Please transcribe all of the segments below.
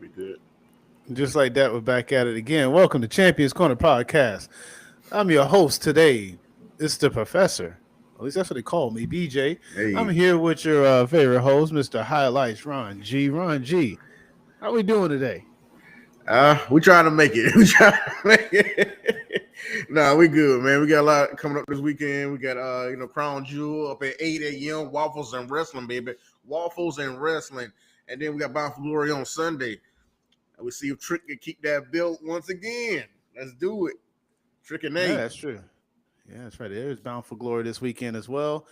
be good. Just like that, we're back at it again. Welcome to Champions Corner Podcast. I'm your host today. It's the professor. At least that's what they call me, BJ. I'm Hey, here with your favorite host, Mr. Highlights, Ron G. Ron G, how we doing today? we trying to make it. We trying to make it. Nah, we good, man. We got a lot coming up this weekend. We got Crown Jewel up at 8 a.m. Waffles and wrestling, baby. Waffles and wrestling, and then we got Bound for Glory on Sunday. And we see if Trick can keep that belt once again. Let's do it. Trick and Yeah, Nate. that's true. Yeah, that's right. There's Bound for Glory this weekend as well.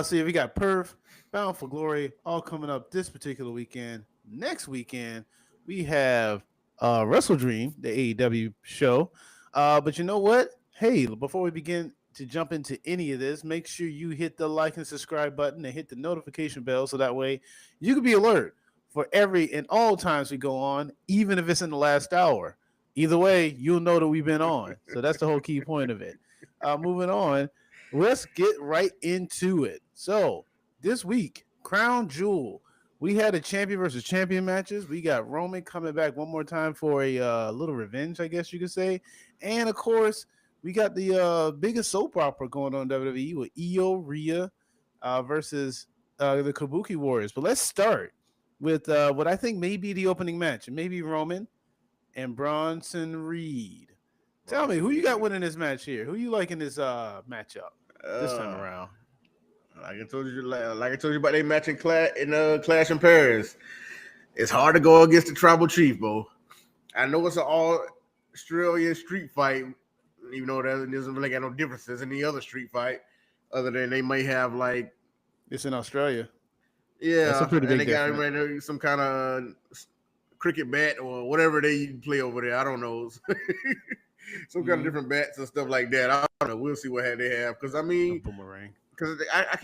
So we got Perth, Bound for Glory, all coming up this particular weekend. Next weekend, we have Wrestle Dream, the AEW show. But you know what? Hey, before we begin to jump into any of this, make sure you hit the like and subscribe button and hit the notification bell so that way you can be alert for every and all times we go on, even if it's in the last hour. Either way, you'll know that we've been on. So that's the whole key point of it. Moving on, let's get right into it. So this week, Crown Jewel, we had a champion versus champion matches. We got Roman coming back one more time for a little revenge, I guess you could say. And of course, we got the biggest soap opera going on in WWE with Io Rhea versus the Kabuki Warriors. But let's start with what I think may be the opening match. It may be Roman and Bronson Reed. Tell me, who you got winning this match here? Who you like in this matchup this time Uh, around? like I told you about they matching Clash in Paris. It's hard to go against the Tribal Chief, bro. I know it's an all Australian street fight, even though that doesn't really got no differences in the other street fight, other than they may have like It's in Australia. That's a yeah, pretty and big they got difference. some kind of cricket bat or whatever they play over there. I don't know, some kind of Mm-hmm. different bats and stuff like that. I don't know. We'll see what they have because I A mean, boomerang. because I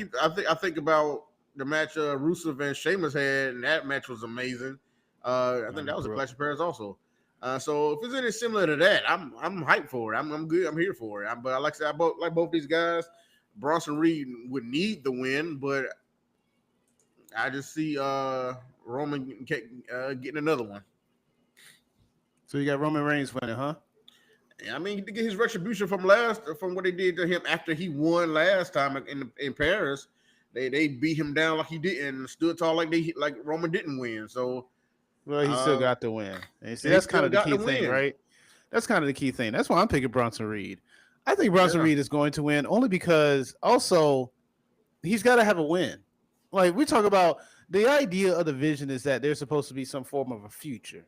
think about the match Rusev and Sheamus had, and that match was amazing. I think that was a Clash of Paris also. So if it's anything similar to that, I'm hyped for it. I'm good. I'm here for it. But like I said, like both these guys. Bronson Reed would need the win, but I just see Roman getting another one. So you got Roman Reigns winning, huh? I mean, to get his retribution from what they did to him after he won last time in Paris, they beat him down like he didn't, stood tall like Roman didn't win. So Well, he still uh, got the win. And see, he that's kind still of the got key the thing, win. right? That's kind of the key thing. That's why I'm picking Bronson Reed. I think Bronson Yeah, Reed is going to win only because also he's got to have a win. Like we talk about the idea of the vision is that there's supposed to be some form of a future.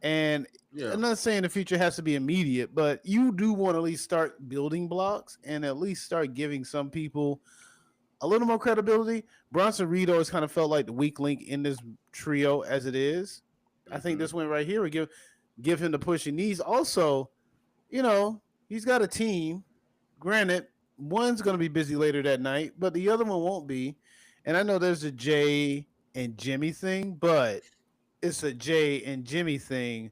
And yeah. I'm not saying the future has to be immediate, but you do want to at least start building blocks and at least start giving some people a little more credibility. Bronson Reed always kind of felt like the weak link in this trio as it is. I think hmm this win right here would give him the push he needs. Also, you know, he's got a team. Granted, one's going to be busy later that night, but the other one won't be. And I know there's a Jay and Jimmy thing, but it's a Jay and Jimmy thing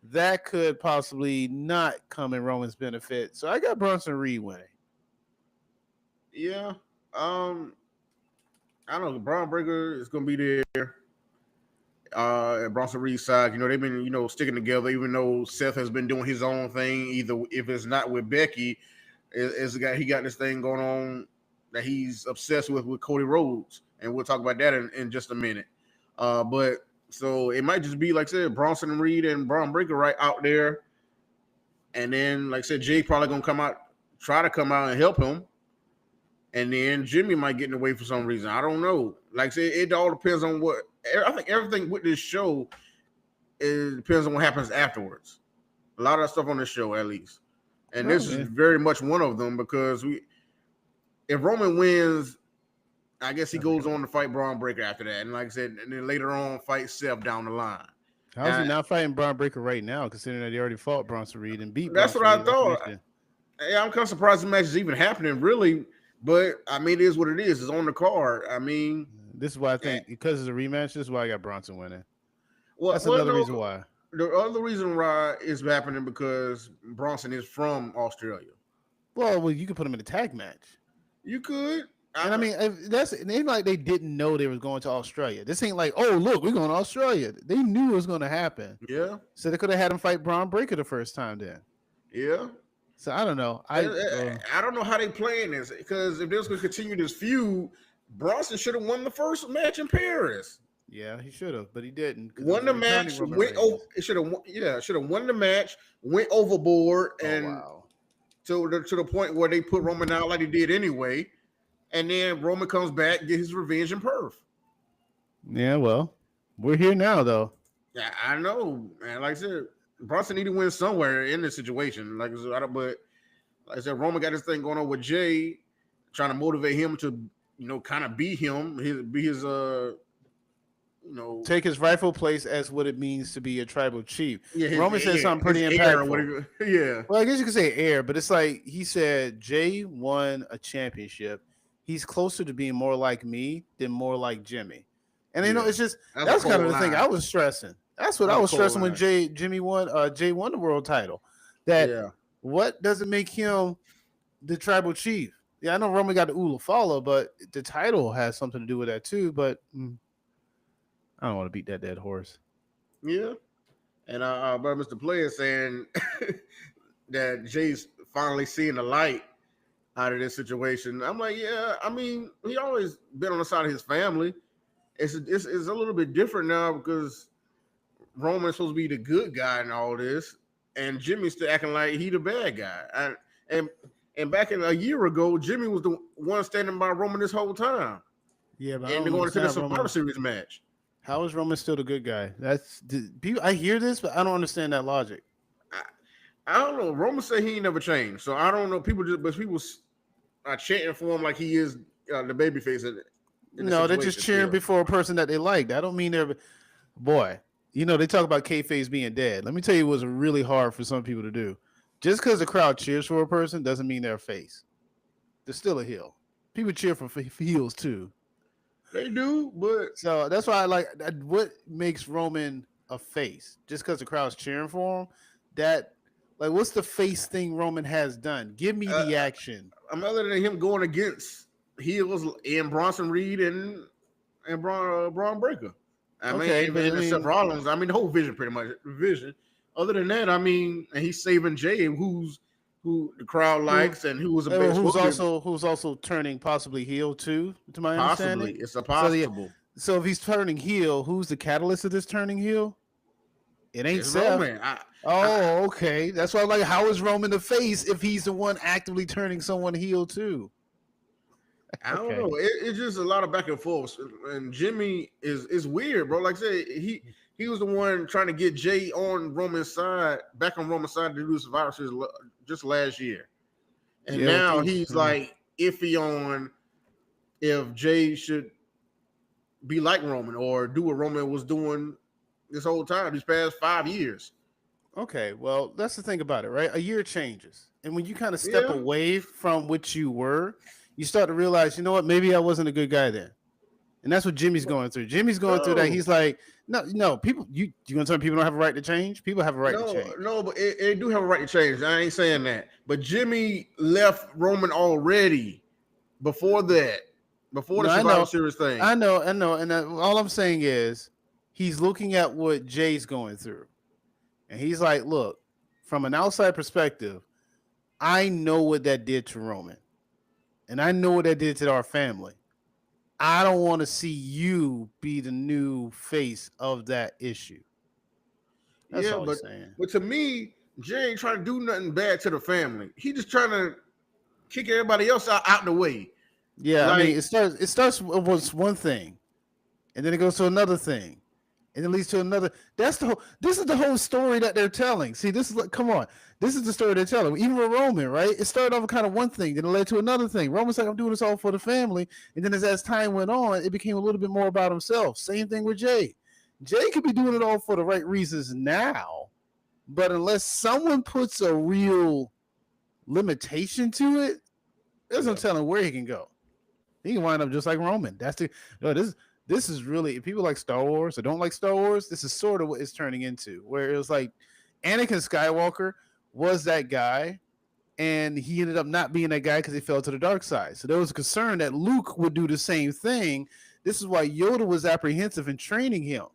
that could possibly not come in Roman's benefit. So I got Bronson Reed winning. Yeah. Um, I don't know. Braun Breaker is gonna be there. At Bronson Reed's side, they've been sticking together, even though Seth has been doing his own thing. Either if it's not with Becky, he got this thing going on that he's obsessed with Cody Rhodes, and we'll talk about that in just a minute. But so it might just be like I said, Bronson Reed and Braun Breaker right out there, and then like I said, Jay probably gonna try to come out and help him, and then Jimmy might get in the way for some reason. I don't know. Like I said, it all depends on what. I think everything with this show it depends on what happens afterwards. A lot of stuff on this show, at least, and Oh this is yeah. very much one of them because if Roman wins, I guess he goes on to fight Braun Breaker after that, and like I said, and then later on fight Seth down the line. How's he And not fighting Braun Breaker right now, considering that he already fought Bronson Reed and beat that's what Bronson I Reed? thought. Yeah, I'm kind of surprised the match is even happening, really. But I mean, it is what it is. It's on the card. I mean, This is why I eh, think because it's a rematch. This is why I got Bronson winning. well, That's well, another no. reason why. The other reason why it's happening because Bronson is from Australia. Well, you could put him in a tag match. You could. And I mean, it ain't like they didn't know they was going to Australia. This ain't like, oh, look, we're going to Australia. They knew it was going to happen. Yeah. So they could have had him fight Braun Breaker the first time then. Yeah. So I don't know. I don't know how they playing this, because if they're going to continue this feud, Bronson should have won the first match in Paris. Yeah, he should have, but he didn't. Won the match, went over. It should have won the match, went overboard, and to the point where they put Roman out like he did anyway. And then Roman comes back, get his revenge in Perth. Yeah, well, we're here now, though. Yeah, I know, man. Like I said, Bronson need to win somewhere in this situation. Like I said, Roman got this thing going on with Jay, trying to motivate him to, kind of be him, take his rightful place as what it means to be a tribal chief. Yeah, Roman said something pretty impactful. Yeah. Well, I guess you could say heir, but it's like he said Jay won a championship. He's closer to being more like me than more like Jimmy. And it's just that's kind of the thing I was stressing. That's what I was stressing when Jay won the world title. That what doesn't make him the tribal chief? Yeah, I know Roman got the Ula Fala, but the title has something to do with that too. But I don't want to beat that dead horse. Yeah. And but Mr. Player saying that Jay's finally seeing the light out of this situation. I'm like, yeah, I mean, he always been on the side of his family. It's a little bit different now because Roman's supposed to be the good guy in all this, and Jimmy's still acting like he the bad guy. And back in a year ago, Jimmy was the one standing by Roman this whole time. Yeah, but and they're going to the Survivor Series match. How is Roman still the good guy? I hear this, but I don't understand that logic. I don't know. Roman said he ain't never changed, so I don't know. People are chanting for him like he is the babyface. No, they're just cheering before a person that they like. I don't mean they're boy. They talk about kayfabe being dead. Let me tell you, it was really hard for some people to do. Just because the crowd cheers for a person doesn't mean they're a face. They're still a heel. People cheer for heels too. They do, but so that's why I like what makes Roman a face. Just because the crowd's cheering for him, that. Like, what's the face thing Roman has done? Give me the action. Other than him going against heels in Bronson Reed and Braun Breaker. I mean, Seth Rollins. I mean, the whole vision, pretty much vision. Other than that, I mean, and he's saving Jay, who the crowd likes, and who was who's also turning possibly heel too. To my understanding, it's a possible. So if he's turning heel, who's the catalyst of this turning heel? It ain't Seth. Roman. Okay. That's why I'm like, how is Roman the face if he's the one actively turning someone heel too? I don't know. It's just a lot of back and forth. And Jimmy is weird, bro. Like I said, he was the one trying to get Jay on Roman's side, back on Roman's side to do Survivor Series just last year. And now he's like iffy on if Jay should be like Roman or do what Roman was doing this whole time, these past 5 years. Okay, well, that's the thing about it, right? A year changes. And when you kind of step away from what you were, you start to realize, you know what, maybe I wasn't a good guy then. And that's what Jimmy's going through. Jimmy's going through that. He's like, no, people, you going to tell me people don't have a right to change? People have a right to change. No, but they do have a right to change. I ain't saying that. But Jimmy left Roman already before that, before the Survivor Series thing. I know. And all I'm saying is he's looking at what Jay's going through. And he's like, look, from an outside perspective, I know what that did to Roman. And I know what that did to our family. I don't want to see you be the new face of that issue. That's all I'm saying. But to me, Jay ain't trying to do nothing bad to the family. He just trying to kick everybody else out the way. Yeah, I mean, it starts with one thing, and then it goes to another thing. And it leads to another. This is the whole story that they're telling. See, this is like, come on. This is the story they're telling. Even with Roman, right? It started off with kind of one thing, then it led to another thing. Roman's like, I'm doing this all for the family. And then as time went on, it became a little bit more about himself. Same thing with Jay. Jay could be doing it all for the right reasons now, but unless someone puts a real limitation to it, there's no telling where he can go. He can wind up just like Roman. This is really, if people like Star Wars or don't like Star Wars, this is sort of what it's turning into, where it was like Anakin Skywalker was that guy and he ended up not being that guy because he fell to the dark side. So there was a concern that Luke would do the same thing. This is why Yoda was apprehensive in training him,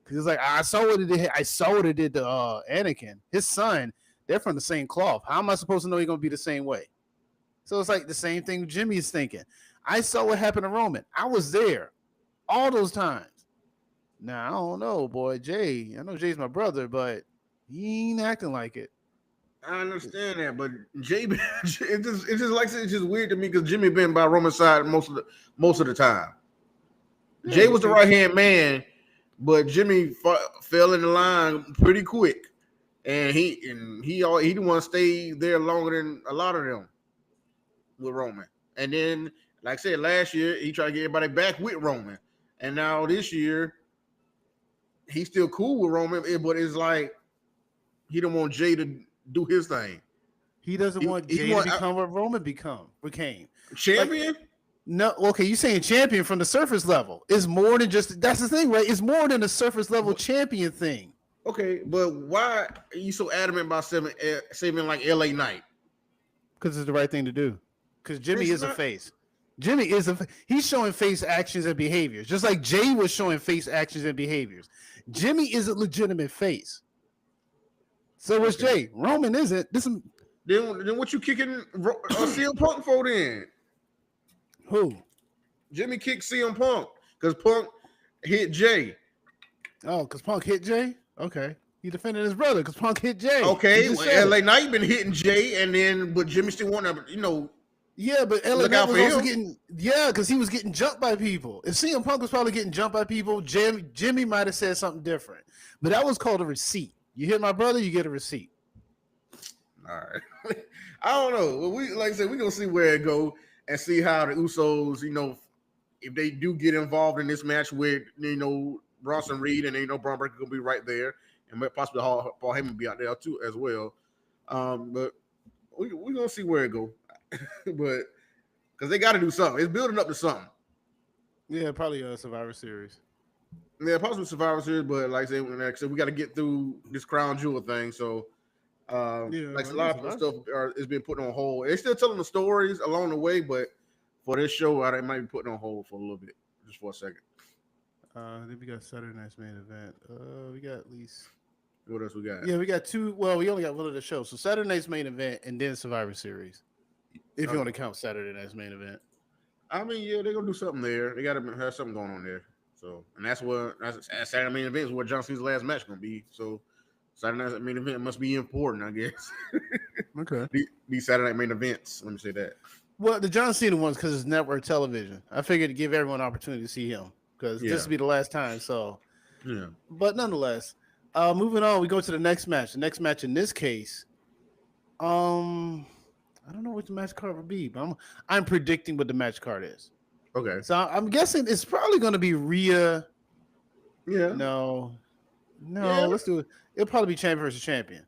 because he's like, I saw what it did. I saw what it did to Anakin, his son. They're from the same cloth. How am I supposed to know he's gonna be the same way? So it's like the same thing Jimmy is thinking. I saw what happened to Roman. I was there all those times. Now I don't know, boy. Jay, I know Jay's my brother, but he ain't acting like it. I understand that, but Jay, it's just weird to me because Jimmy been by Roman's side most of the time. Yeah, Jay was the right hand man, but Jimmy fell in the line pretty quick, and he didn't want to stay there longer than a lot of them with Roman. And then, like I said, last year he tried to get everybody back with Roman, and now this year he's still cool with Roman, but it's like he don't want Jay to do his thing. He doesn't want Jay to become what Roman became champion. Like, no, okay, you saying champion from the surface level. It's more than just, that's the thing, right? It's more than a surface level champion thing. Okay, but why are you so adamant about saving like LA Knight? Because it's the right thing to do. Because Jimmy is a face. Jimmy is he's showing face actions and behaviors, just like Jay was showing face actions and behaviors. Jimmy is a legitimate face. So was Jay. Roman isn't. Then what you kicking CM Punk for then? Who? Jimmy kicked CM Punk because Punk hit Jay. Oh, because Punk hit Jay? Okay. He defended his brother because Punk hit Jay. Okay, well, LA Knight been hitting Jay, but Jimmy still want to, Yeah, but LA Knight was also getting, because he was getting jumped by people. If CM Punk was probably getting jumped by people, Jimmy might have said something different. But that was called a receipt. You hit my brother, you get a receipt. All right. I don't know. We like I said, we're gonna see where it go and see how the Usos, if they do get involved in this match with Bronson Reed and Braun Breaker gonna be right there, and possibly Paul Heyman be out there too as well. But we're gonna see where it go. But because they got to do something, it's building up to something. Yeah, probably a Survivor Series. Yeah, possibly Survivor Series, but like I said, we got to get through this Crown Jewel thing. So, a lot of stuff is being put on hold. They're still telling the stories along the way, but for this show, they might be putting on hold for a little bit, just for a second. Then we got Saturday night's main event. We got at least. What else we got? Yeah, we got two. Well, we only got one of the shows. So Saturday night's main event and then Survivor Series. If you want to count Saturday night's main event. I mean, yeah, they're gonna do something there. They gotta have something going on there. So, and that's Saturday main event is where John Cena's last match gonna be. So, Saturday night's main event must be important, I guess. Okay. These Saturday night main events. Let me say that. Well, the John Cena one's because it's network television. I figured to give everyone an opportunity to see him because this will be the last time. So, yeah. But nonetheless, moving on, we go to the next match. The next match in this case, I don't know what the match card would be, but I'm predicting what the match card is. Okay. So I'm guessing it's probably going to be Rhea. Yeah. No. Let's do it. It'll probably be champion versus champion.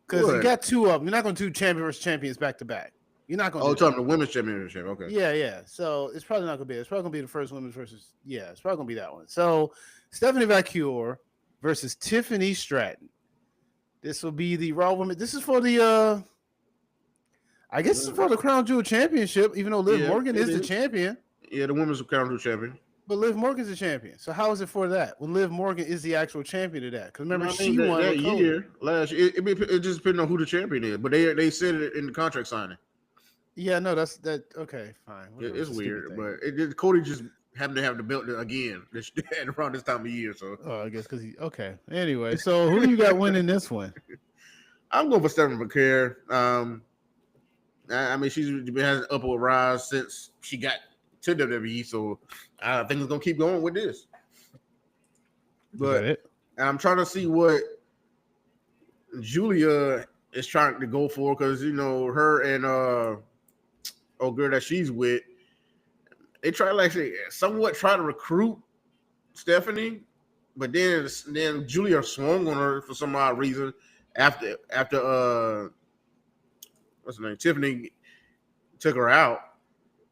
Because you got two of them. You're not going to do champion versus champions back to back. You're not going to. Oh, talking the women's championship. Okay. Yeah. So it's probably not going to be. It's probably going to be the first women's versus. Yeah, it's probably going to be that one. So Stephanie McMahon versus Tiffany Stratton. This will be the Raw Women. This is for the. I guess it's for the Crown Jewel Championship, even though Liv Morgan is the champion. Yeah, the women's Crown Jewel champion. But Liv Morgan's the champion. So how is it for that? When Liv Morgan is the actual champion of that? Because remember, she won that year. Last year. It just depends on who the champion is. But they said it in the contract signing. Yeah, no, that's that. Okay, fine. It's weird, but Cody just happened to have the belt again around this time of year. So I guess because okay. Anyway, so who do you got winning this one? I'm going for Stephanie McMahon. I mean, she's been having an upward rise since she got to WWE, so I think it's gonna keep going with this. But I'm trying to see what Julia is trying to go for because her and girl that she's with, they try somewhat try to recruit Stephanie, but then Julia swung on her for some odd reason after what's her name? Tiffany took her out.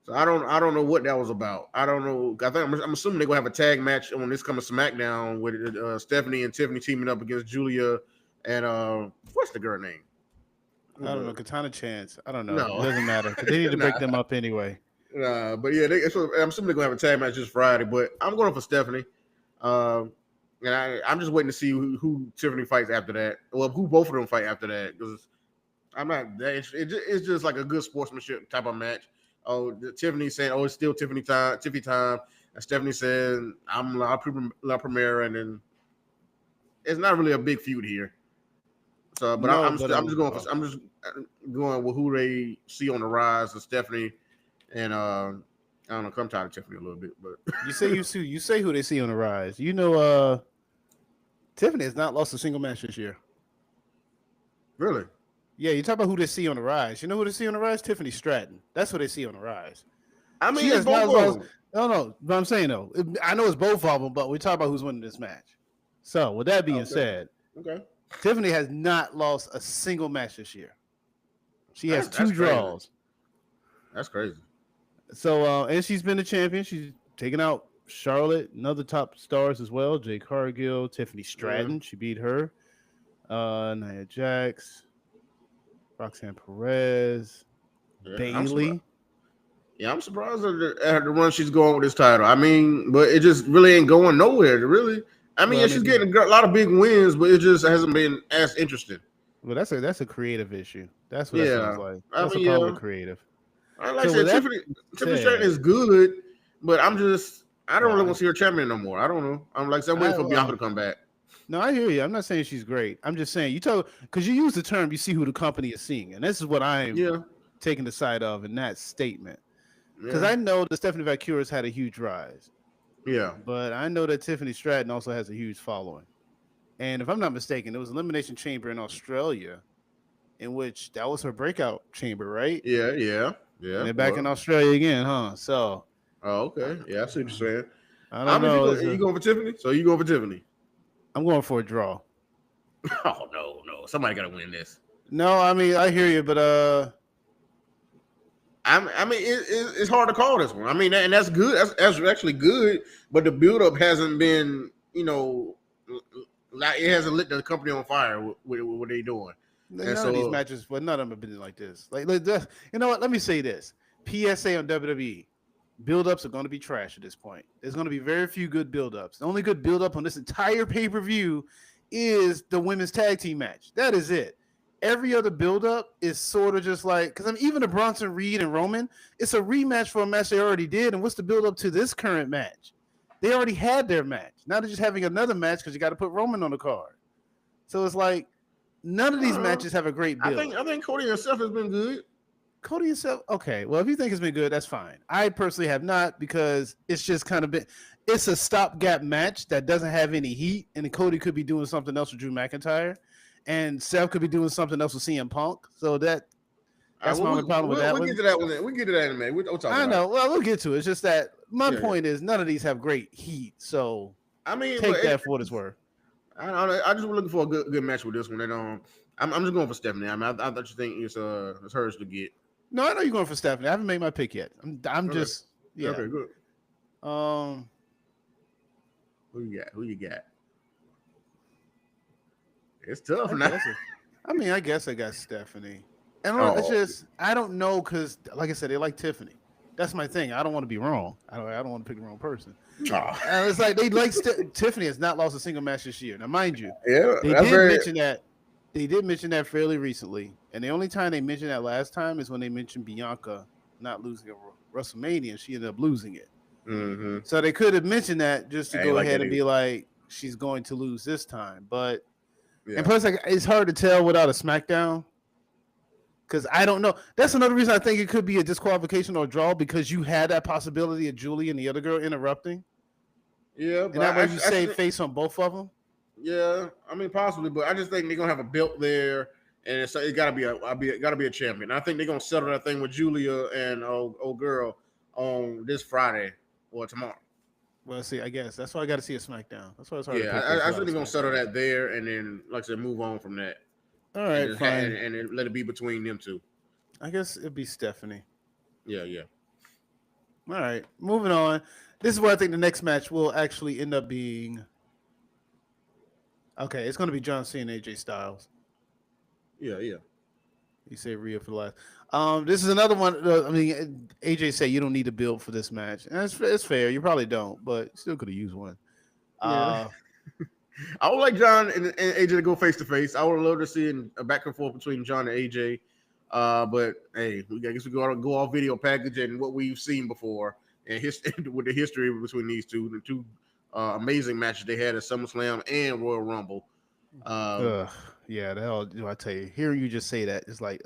So I don't know what that was about. I don't know. I think I'm assuming they're gonna have a tag match on this coming SmackDown with Stephanie and Tiffany teaming up against Julia and what's the girl name? I don't know. Katana Chance. I don't know. No. It doesn't matter. They need to break them up anyway. But yeah, I'm assuming they're gonna have a tag match this Friday. But I'm going for Stephanie. And I'm just waiting to see who Tiffany fights after that. Well, who both of them fight after that, because I'm not that interested. It's just like a good sportsmanship type of match. Oh, Tiffany saying, "Oh, it's still Tiffany time," and Stephanie saying, "I'm La Primera," and then it's not really a big feud here. So, but I'm just going with who they see on the rise of Stephanie, and I don't know. I'm tired of Tiffany a little bit, but you say who they see on the rise. Tiffany has not lost a single match this year. Really? Yeah, you talk about who they see on the rise. You know who they see on the rise? Tiffany Stratton. That's what they see on the rise. I mean, it's both of them. No. But I'm saying though, I know it's both of them, but we talk about who's winning this match. So, with that being said, Tiffany has not lost a single match this year. She has 2 draws. That's crazy. So, and she's been a champion. She's taken out Charlotte and other top stars as well. Jade Cargill, Tiffany Stratton. She beat her. Nia Jax, Roxanne Perez, Bayley. I'm surprised at the run she's going with this title. I mean, but it just really ain't going nowhere. Really. I mean, she's getting a lot of big wins, but it just hasn't been as interesting. Well, that's a creative issue. That's what that sounds like. That's a problem with creative. Like I said, Tiffany Stratton is good, but I don't really want to see her champion no more. I don't know. I'm waiting for Bianca to come back. No, I hear you. I'm not saying she's great. I'm just saying because you use the term, you see who the company is seeing, and this is what I'm taking the side of in that statement. Because I know that Stephanie Valkyria's had a huge rise. Yeah. But I know that Tiffany Stratton also has a huge following. And if I'm not mistaken, there was an Elimination Chamber in Australia in which that was her breakout chamber, right? Yeah. And they're back in Australia again, huh? So. Oh, okay. Yeah, I see what you're saying. I don't know. You going for Tiffany? So you going for Tiffany? I'm going for a draw. Oh, no. Somebody got to win this. No, I mean, I hear you, but I mean, it's hard to call this one. I mean, and that's good. That's actually good, but the buildup hasn't been, like it hasn't lit the company on fire with what they're doing. None of these matches, but none of them have been like this. Like, you know what? Let me say this: PSA on WWE. Buildups are going to be trash at this point. There's going to be very few good buildups. The only good buildup on this entire pay-per-view is the women's tag team match. That is it. Every other buildup is sort of just like, because even the Bronson Reed and Roman, it's a rematch for a match they already did. And what's the buildup to this current match? They already had their match. Now they're just having another match because you got to put Roman on the card. So it's like none of these matches have a great build. I think Cody himself has been good. Cody himself, okay. Well, if you think it's been good, that's fine. I personally have not, because it's just kind of been. It's a stopgap match that doesn't have any heat, and Cody could be doing something else with Drew McIntyre, and Seth could be doing something else with CM Punk. So that's my only problem with that. We'll get to that one. We'll get to that in a minute. We'll talk about it. Well, we'll get to it. It's just that my point is none of these have great heat. So I mean, take that for what it's worth. I just was looking for a good match with this one, and I'm just going for Stephanie. I mean, I thought you think it's hers to get. No, I know you're going for Stephanie. I haven't made my pick yet. I'm just Okay, good. Who you got? It's tough now. I guess I got Stephanie. And it's just I don't know, because like I said, they like Tiffany. That's my thing. I don't want to be wrong. I don't want to pick the wrong person. And it's like they like Tiffany has not lost a single match this year. Now, mind you, they did mention that fairly recently, and the only time they mentioned that last time is when they mentioned Bianca not losing at WrestleMania, and she ended up losing it. Mm-hmm. So they could have mentioned that just to go ahead and be like, she's going to lose this time. But and plus, it's hard to tell without a SmackDown, because I don't know. That's another reason I think it could be a disqualification or a draw, because you had that possibility of Julie and the other girl interrupting. Yeah, and that way you save face on both of them. Yeah, I mean possibly, but I just think they're gonna have a belt there, and it gotta be a champion. I think they're gonna settle that thing with Julia and old girl on this Friday or tomorrow. Well, see, I guess that's why I got to see a SmackDown. That's why it's hard. Yeah, I think they're gonna settle that there, and then, like I said, move on from that. All right, fine, and then let it be between them two. I guess it'd be Stephanie. Yeah. All right, moving on. This is where I think the next match will actually end up being. Okay, it's going to be John Cena and AJ Styles. Yeah. You say Rhea for the last. This is another one. I mean, AJ said you don't need to build for this match, and it's fair. You probably don't, but still could have used one. Yeah. Uh, I would like John and AJ to go face to face. I would love to see a back and forth between John and AJ. But hey, I guess we go off video package and what we've seen before and with the history between these the two amazing matches they had at SummerSlam and Royal Rumble. Yeah, the hell do I tell you? Hearing you just say that, it's like,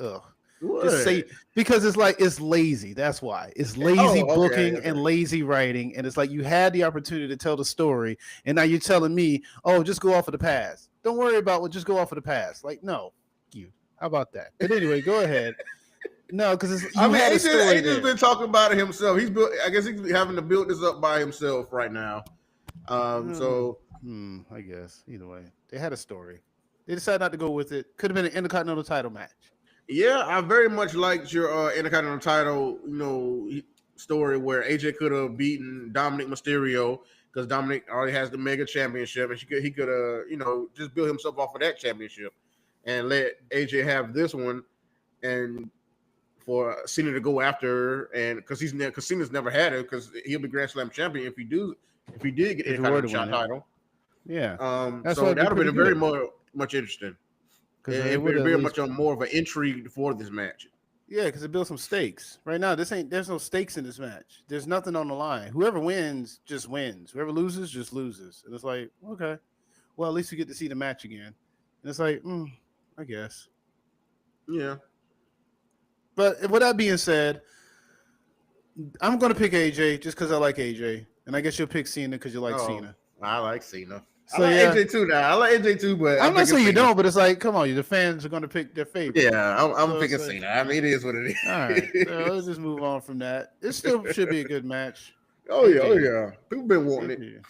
what? Just say because it's like it's lazy. That's why it's lazy booking and lazy writing, and it's like you had the opportunity to tell the story, and now you're telling me, oh, just go off of the past. Don't worry about what. Just go off of the past. Like, no, you. How about that? But anyway, go ahead. No, because AJ's been talking about it himself. He's built. I guess he's having to build this up by himself right now. I guess either way, they had a story. They decided not to go with it. Could have been an Intercontinental title match. Yeah, I very much liked your Intercontinental title, story where AJ could have beaten Dominic Mysterio because Dominic already has the Mega Championship, and he could just build himself off of that championship and let AJ have this one, and for Cena to go after, and because Cena's never had it, because he'll be Grand Slam champion if he did get Intercontinental title. Yeah, so that would have been very much interesting. Because it would be very much on more of an intrigue for this match. Yeah, because it builds some stakes. Right now, there's no stakes in this match. There's nothing on the line. Whoever wins just wins. Whoever loses just loses. And it's like, okay, well, at least we get to see the match again. And it's like, I guess. Yeah. But with that being said, I'm going to pick AJ just because I like AJ. And I guess you'll pick Cena because you like Cena. I like Cena. So, I like AJ too now. I like AJ too, but I'm not saying you don't, but it's like, come on, the fans are going to pick their favorite. Yeah, I'm picking Cena. I mean, it is what it is. All right, so let's just move on from that. It still should be a good match. Oh yeah. People been wanting it.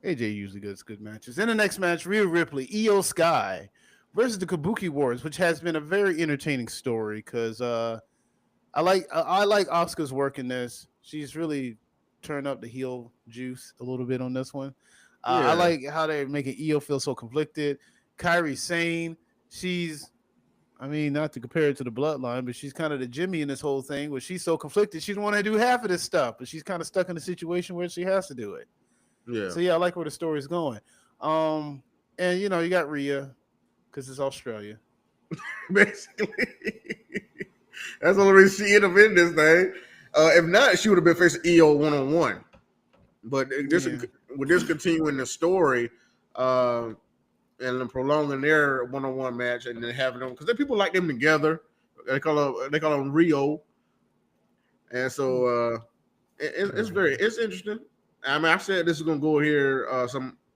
AJ usually gets good matches. In the next match, Rhea Ripley, Io Sky versus the Kabuki Warriors, which has been a very entertaining story because I like Asuka's work in this. She's really turned up the heel juice a little bit on this one. I like how they're making Io feel so conflicted. Kairi Sane, not to compare it to the Bloodline, but she's kind of the Jimmy in this whole thing where she's so conflicted. She don't want to do half of this stuff, but she's kind of stuck in a situation where she has to do it. Yeah. So, I like where the story's going. And, you got Rhea because it's Australia. Basically. That's the only reason she ended up in this thing. If not, she would have been facing Io one-on-one. But with this continuing the story and then prolonging their one-on-one match and then having them, because people like them together. They call them Rio. And so it's interesting. I mean, I said this is gonna go here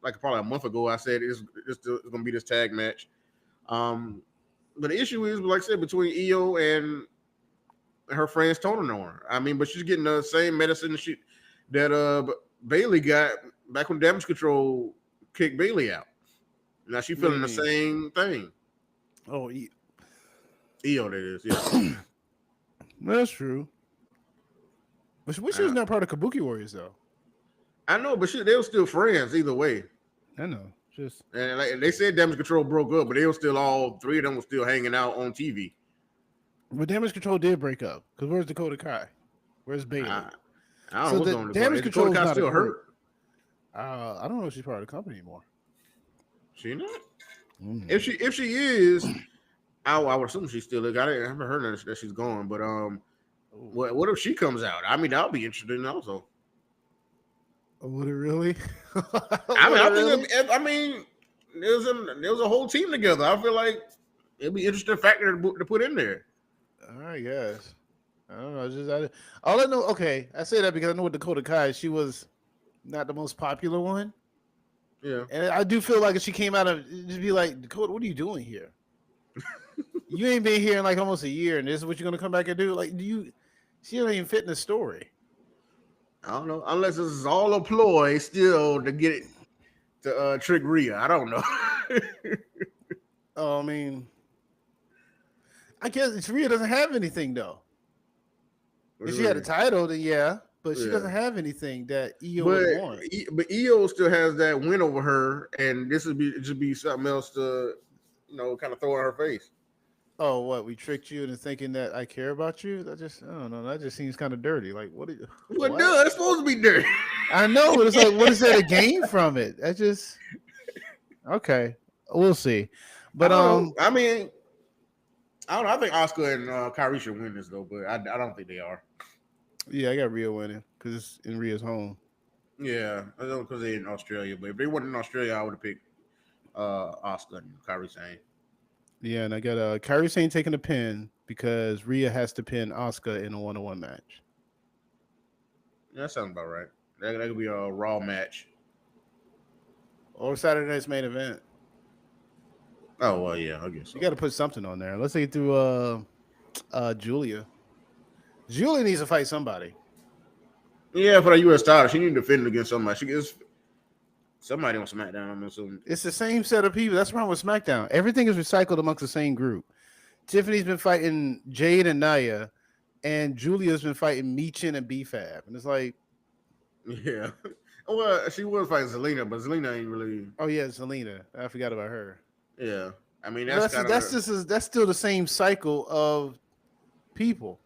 probably a month ago. I said it's gonna be this tag match. But the issue is, like I said, between Io and her friends Tony Norn. I mean, but she's getting the same medicine that Bailey got back when Damage Control kicked Bailey out. Now she's feeling the same thing. Oh, Io, that is, yeah. That's true. But she was not part of Kabuki Warriors, though. I know, but they were still friends either way. I know. And like, they said Damage Control broke up, but they were still all three of them were still hanging out on TV. But Damage Control did break up. Because where's Dakota Kai? Where's Bailey? I don't know what's going on. Damage Control is still hurt. I don't know if she's part of the company anymore. She not? Mm-hmm. If she is, I would assume she's still. I haven't heard that she's gone. But what if she comes out? I mean, that'll be interesting also. Would it really? I mean, there was a whole team together. I feel like it'd be an interesting factor to put in there. I guess. I don't know. All I know. Okay, I say that because I know with Dakota Kai, she was not the most popular one. Yeah, and I do feel like if she came out of just be like, Dakota, what are you doing here? You ain't been here in like almost a year, and this is what you're gonna come back and do? Like, she don't even fit in the story. I don't know, unless this is all a ploy still to get it to trick Rhea. I don't know. I mean, I guess Rhea doesn't have anything though. If she had a title, then yeah, but she doesn't have anything that Io would want. But Io still has that win over her, and this would be something else to, kind of throw in her face. Oh, what? We tricked you into thinking that I care about you? I don't know. That just seems kind of dirty. Like, What? what? Duh, it's supposed to be dirty. I know, but it's like, what is there to gain from it? That just okay. We'll see. I But don't know. I mean, I don't know. I think Oscar and Kyrie should win this though, but I don't think they are. yeah, I got Rio winning because it's in Rio's home. Yeah, I don't know because they're in Australia, but if they weren't in Australia, I would have picked Oscar and Kyrie Sane. Yeah, and I got Kyrie Sane taking the pin because Rhea has to pin Oscar in a 1-on-1 match. Yeah, that sounds about right. That could be a Raw match. Or Saturday night's main event. Oh well, yeah, I guess so. You got to put something on there. Let's get through Julia. Julia needs to fight somebody. Yeah, for the U.S. title, she needs to defend against somebody. She gets somebody on SmackDown. I'm assuming It's the same set of people. That's wrong with SmackDown. Everything is recycled amongst the same group. Tiffany's been fighting Jade and Naya, and Julia's been fighting Michin and B-Fab. And it's like, yeah. Well, she was fighting Zelina, but Zelina ain't really. oh yeah, Zelina. I forgot about her. Yeah, I mean That's still the same cycle of people.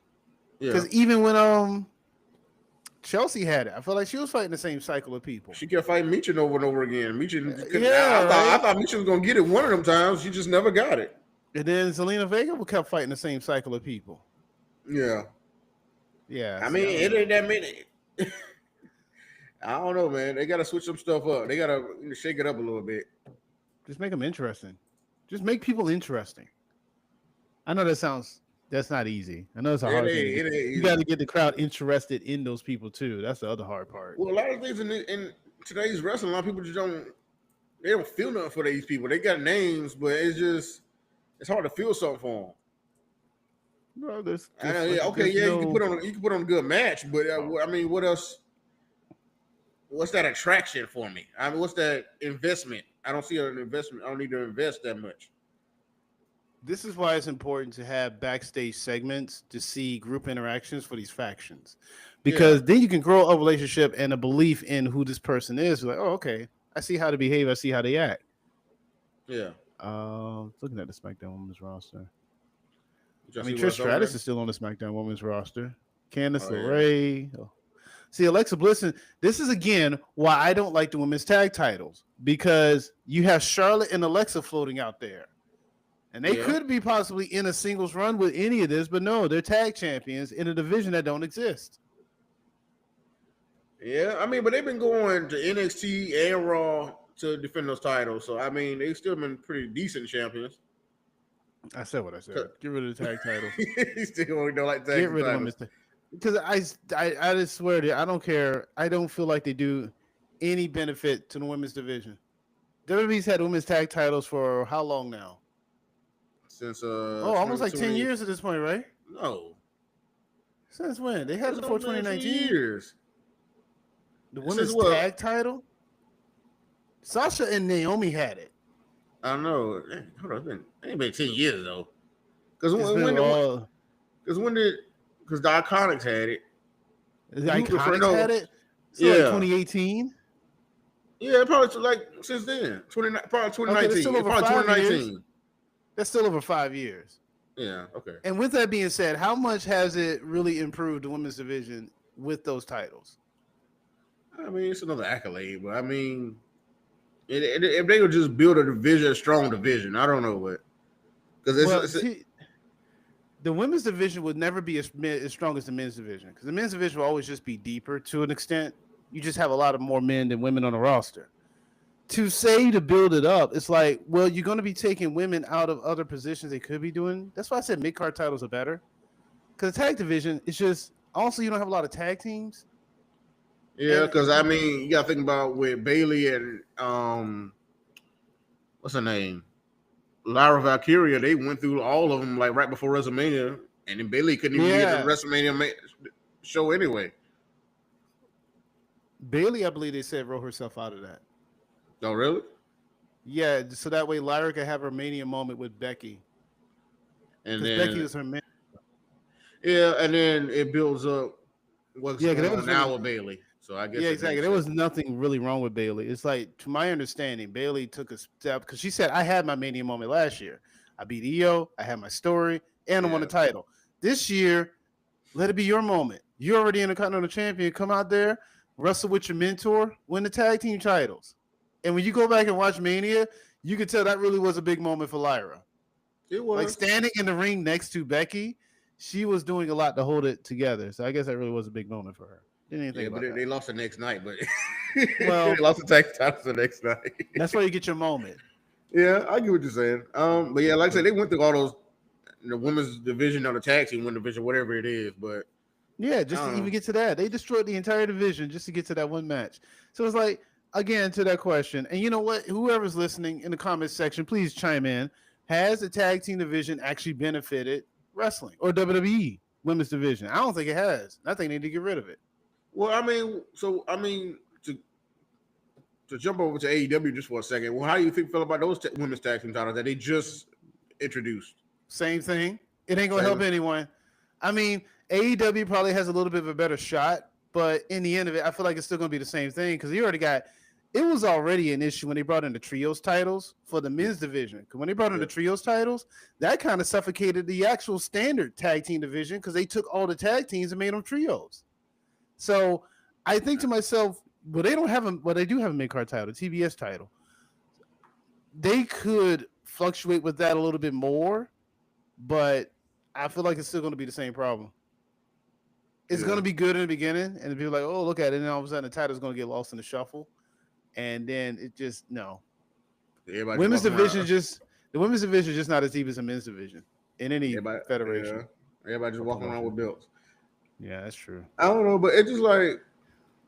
Yeah, Because even when Chelsea had it, I felt like she was fighting the same cycle of people. she kept fighting Michin over and over again. Michin, Yeah, I thought Michin was gonna get it one of them times. She just never got it. And then Zelina Vega kept fighting the same cycle of people. Yeah, Yeah. I mean it ain't that many. I don't know, man. They gotta switch some stuff up. They gotta shake it up a little bit. Just make them interesting. Just make people interesting. I know that's not easy. I know it's a hard thing. You got to get the crowd interested in those people too. That's the other hard part. Well, a lot of things in today's wrestling, a lot of people just don't feel nothing for these people. They got names, but it's hard to feel something for them. No, you can put on a good match, but I mean, what else? What's that attraction for me? I mean, what's that investment? I don't see an investment. I don't need to invest that much. This is why it's important to have backstage segments to see group interactions for these factions, because then you can grow a relationship and a belief in who this person is. Like, oh, okay, I see how they behave. I see how they act. Yeah. Looking at the SmackDown Women's roster. I mean, Trish Stratus is still on the SmackDown Women's roster. Candice LeRae. Yeah. See, Alexa Bliss, this is again why I don't like the women's tag titles, because you have Charlotte and Alexa floating out there. And they could be possibly in a singles run with any of this, but no, they're tag champions in a division that don't exist. Yeah, I mean, but they've been going to NXT and Raw to defend those titles. So, I mean, they've still been pretty decent champions. I said what I said. Get rid of the tag titles. You still don't like tag Get rid of them. Because I just swear to you, I don't care. I don't feel like they do any benefit to the women's division. WWE's had women's tag titles for how long now? Since almost like 10 years at this point, right? No. Since when? They had it before 2019. Years. The women's tag title? Sasha and Naomi had it. I don't know. Hold on, it ain't been 10 years though. Because the Iconics had it. The Iconics had it? So like 2018? Yeah, probably like since then. Probably 2019. Okay, probably 2019. That's still over 5 years. Yeah, okay. And with that being said, how much has it really improved the women's division with those titles? I mean, it's another accolade, but I mean, if they would just build a strong division, I don't know what. Because the women's division would never be as strong as the men's division, because the men's division will always just be deeper to an extent. You just have a lot of more men than women on the roster. To build it up, it's like, well, you're going to be taking women out of other positions they could be doing. That's why I said mid-card titles are better. Because the tag division, it's just, also you don't have a lot of tag teams. Yeah, because I mean, you got to think about with Bayley and what's her name? Lyra Valkyria, they went through all of them like right before WrestleMania, and then Bayley couldn't even get the WrestleMania show anyway. Bayley, I believe they said, wrote herself out of that. Oh, really? Yeah, so that way Lyra could have her Mania moment with Becky. And then Becky was her man. Yeah, and then it builds up what's going on now with Bayley. So I guess exactly. There was nothing really wrong with Bayley. It's like, to my understanding, Bayley took a step because she said, "I had my Mania moment last year. I beat EO. I had my story, and I won the Yeah. title. This year, let it be your moment. You're already Intercontinental Champion. Come out there, wrestle with your mentor, win the tag team titles. And when you go back and watch Mania, you can tell that really was a big moment for Lyra. It was. Like standing in the ring next to Becky, she was doing a lot to hold it together. So I guess that really was a big moment for her. Didn't even think Yeah, about but that. they lost the next night, but Well, they lost the tag titles the next night. That's why you get your moment. Yeah, I get what you're saying. But yeah, like I said, they went through all those the women's division or the tag team women's division, whatever it is. But Yeah, just to even get to that. They destroyed the entire division just to get to that one match. So it's like, again, to that question. And you know what? Whoever's listening in the comments section, please chime in. Has the tag team division actually benefited wrestling or WWE women's division? I don't think it has. I think they need to get rid of it. well, to jump over to AEW just for a second. Well, how do you feel about those women's tag team titles that they just introduced? Same thing. It ain't gonna help anyone. I mean, AEW probably has a little bit of a better shot, but in the end of it, I feel like it's still gonna be the same thing because you already got. It was already an issue when they brought in the trios titles for the men's division. Because when they brought in the trios titles, that kind of suffocated the actual standard tag team division because they took all the tag teams and made them trios. So I think to myself, well, they don't have them. Well, they do have a mid card title, TBS title. They could fluctuate with that a little bit more, but I feel like it's still going to be the same problem. It's going to be good in the beginning, and people are like, oh, look at it, and then all of a sudden the title's going to get lost in the shuffle. And then it just women's division the women's division is just not as deep as the men's division in any federation. Yeah. Everybody just walking around with belts. Yeah, that's true. I don't know, but it's just like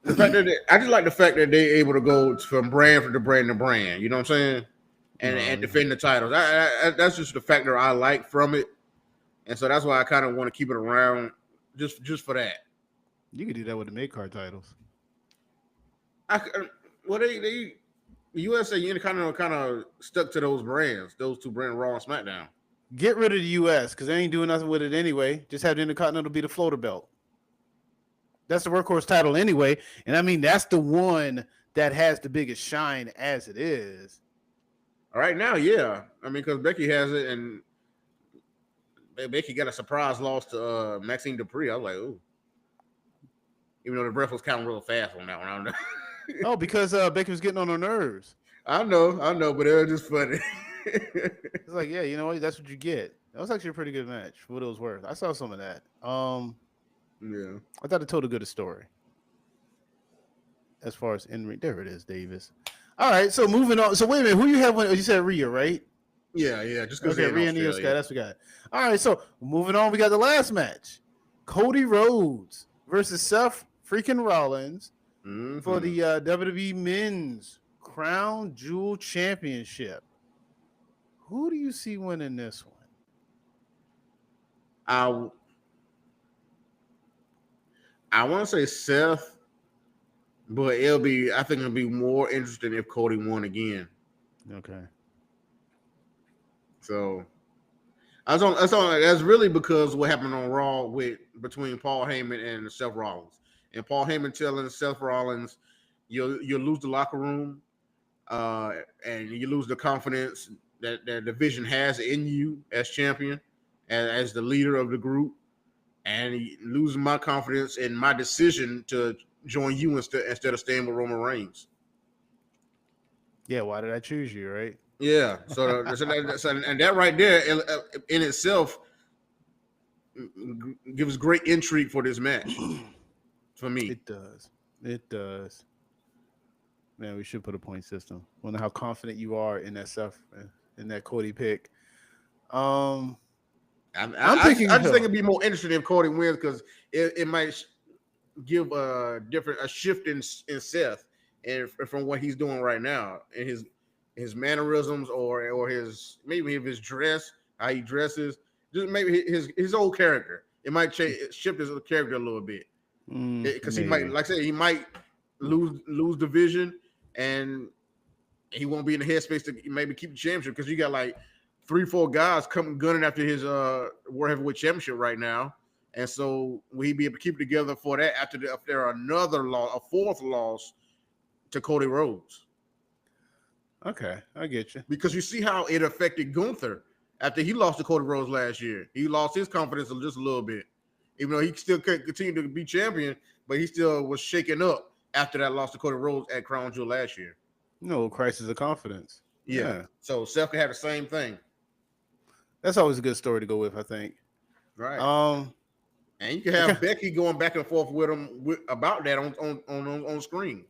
the fact that I just like the fact that they're able to go from brand to brand to brand. You know what I'm saying? And defend the titles. That's just the factor I like from it, and so that's why I kind of want to keep it around just for that. You could do that with the mid card titles. The USA Intercontinental kind of stuck to those brands, those two brands, Raw and SmackDown. Get rid of the US because they ain't doing nothing with it anyway. Just have the Intercontinental be the floater belt. That's the workhorse title anyway. And I mean, that's the one that has the biggest shine as it is. All right now, yeah. I mean, because Becky has it, and Becky got a surprise loss to Maxine Dupree. I was like, ooh. Even though the breath was counting real fast on that one. Oh, because Becky was getting on her nerves. I know, but it was just funny. It's like, yeah, you know what? That's what you get. That was actually a pretty good match for what it was worth. I saw some of that. Yeah. I thought it told a good story. As far as in ring, there it is, Davis. All right, so moving on. So wait a minute, who you have? You said Rhea, right? Yeah. Just because Rhea and Io Sky. That's what we got. All right, so moving on, we got the last match: Cody Rhodes versus Seth freaking Rollins for the WWE Men's Crown Jewel Championship. Who do you see winning this one? I want to say Seth, but I think it'll be more interesting if Cody won again. Okay. So that's really because what happened on Raw between Paul Heyman and Seth Rollins. And Paul Heyman telling Seth Rollins, you'll lose the locker room, and you lose the confidence that the division has in you as champion, as the leader of the group, and losing my confidence in my decision to join you instead of staying with Roman Reigns. Yeah, why did I choose you, right? Yeah, so and that right there in itself gives great intrigue for this match. For me, it does. Man, we should put a point system. I wonder how confident you are in that stuff, in that Cody pick. I just think it'd be more interesting if Cody wins because it might give a shift in Seth and from what he's doing right now in his mannerisms or his dress, how he dresses, just maybe his old character. It might shift his character a little bit because he might, like I said, he might lose division and he won't be in the headspace to maybe keep the championship because you got like 3-4 guys coming gunning after his World Heavyweight Championship right now, and so will he be able to keep it together for that after there are a fourth loss to Cody Rhodes? Okay, I get you. Because you see how it affected Gunther after he lost to Cody Rhodes last year. He lost his confidence just a little bit, even though he still could continue to be champion, but he still was shaken up after that loss to Cody Rhodes at Crown Jewel last year. No crisis of confidence. Yeah. So Seth could have the same thing. That's always a good story to go with, I think. Right. And you can have Becky going back and forth with him about that on screen.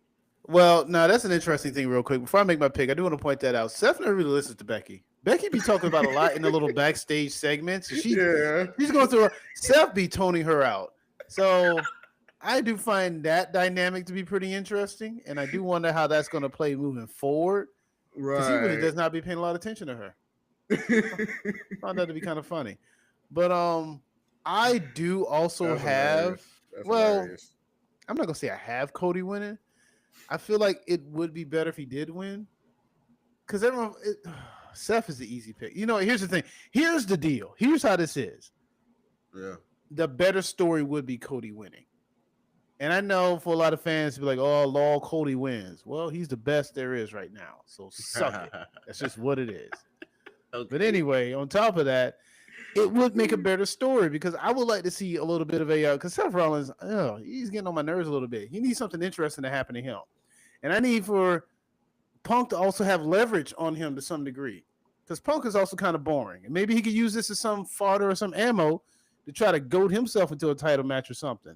Well, now that's an interesting thing. Real quick, before I make my pick, I do want to point that out. Seth never really listens to Becky. Becky be talking about a lot in the little backstage segments. She's going through. Seth be toning her out. So I do find that dynamic to be pretty interesting, and I do wonder how that's going to play moving forward. Right. Because he really does not be paying a lot of attention to her. Found that to be kind of funny, but I do also have. Hilarious. I'm not gonna say I have Cody winning. I feel like it would be better if he did win, because Seth is the easy pick. You know, here's the thing. Here's the deal. Here's how this is. Yeah. The better story would be Cody winning, and I know for a lot of fans to be like, "Oh, Law Cody wins." Well, he's the best there is right now, so suck it. That's just what it is. Okay. But anyway, on top of that, it would make a better story because I would like to see a little bit of a because Seth Rollins, he's getting on my nerves a little bit. He needs something interesting to happen to him, and I need for Punk to also have leverage on him to some degree because Punk is also kind of boring, and maybe he could use this as some fodder or some ammo to try to goad himself into a title match or something.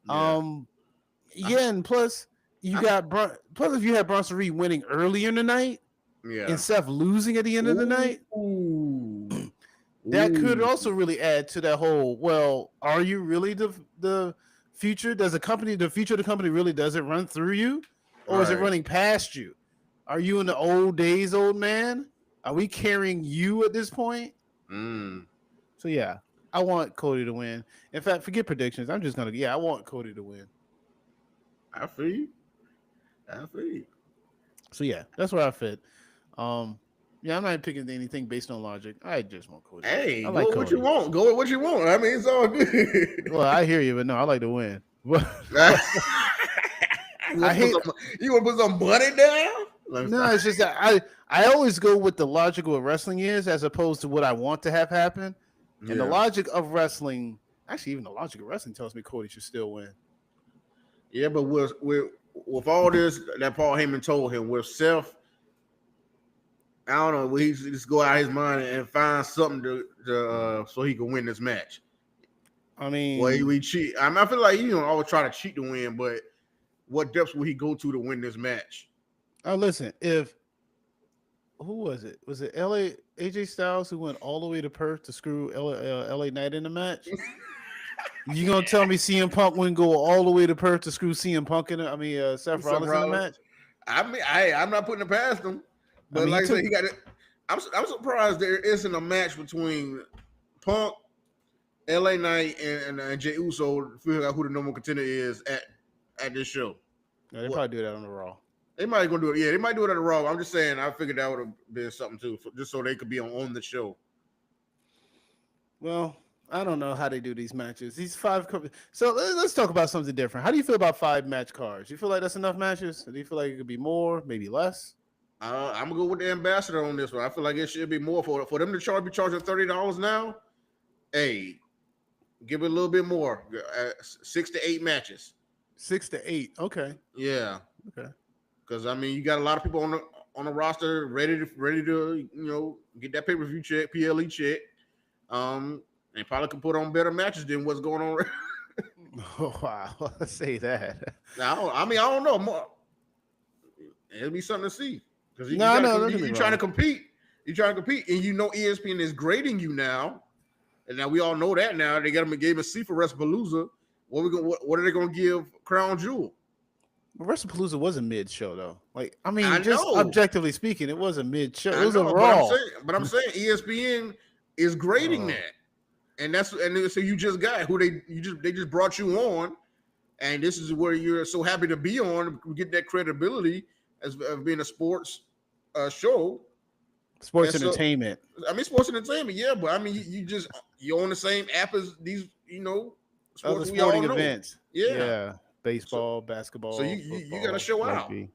Yeah. And plus you got if you had Bronson Reed winning earlier in the night. Yeah. And Seth losing at the end of the night, that could also really add to that whole, well, are you really the future? Does the future of the company really does it run through you? Or is it running past you? Are you in the old days, old man? Are we carrying you at this point? So, yeah, I want Cody to win. In fact, forget predictions. I'm just going to, I want Cody to win. I feel you. So, yeah, that's where I fit. I'm not picking anything based on logic. I just want Cody. Hey, go with what you want. Go with what you want. I mean, it's all good. Well, I hear you, but no, I like to win. You want to put some money down? No, it's just that I always go with the logic of what wrestling is as opposed to what I want to have happen. Yeah. And the logic of wrestling, actually, even the logic of wrestling tells me Cody should still win. Yeah, but with all this that Paul Heyman told him, with Seth, I don't know. He just go out of his mind and find something to so he can win this match. I mean, we cheat. I feel like he don't always try to cheat to win, but what depths will he go to win this match? Oh, listen. Who was it? Was it AJ Styles who went all the way to Perth to screw LA Knight in the match? You gonna tell me CM Punk wouldn't go all the way to Perth to screw CM Punk in? Seth Rollins in the match. I mean, I'm not putting it past him. But like I said, he got it. I'm surprised there isn't a match between Punk, LA Knight, and Jey Uso to figure out who the number one contender is at this show. Yeah, they probably do that on the Raw. They might gonna do it. Yeah, they might do it on the Raw. I'm just saying. I figured that would have been something too, just so they could be on the show. Well, I don't know how they do these matches. These 5. So let's talk about something different. How do you feel about 5 match cards? You feel like that's enough matches? Or do you feel like it could be more, maybe less? I'm gonna go with the ambassador on this one. I feel like it should be more for them to be charging $30 now. Hey, give it a little bit more. 6 to 8 matches. 6 to 8. Okay. Yeah. Okay. Because I mean, you got a lot of people on the roster ready to get that pay-per-view check, PLE check. And probably could put on better matches than what's going on. Oh, wow. Let's say that. Now, I don't know. More. It'll be something to see. Because you're trying to compete. You're trying to compete, and ESPN is grading you now. And now we all know that now. They gave him a C for WrestlePalooza. What are they going to give Crown Jewel? WrestlePalooza was a mid show, though. Objectively speaking, it was a mid show. It was a Raw. But I'm saying ESPN is grading that, and so you just got who they just brought you on, and this is where you're so happy to be on, get that credibility as being a sports show. Sports entertainment. Sports entertainment, yeah, but you're on the same app as these, sports other sporting events. Yeah. Baseball, basketball. So you got to show rugby. Out.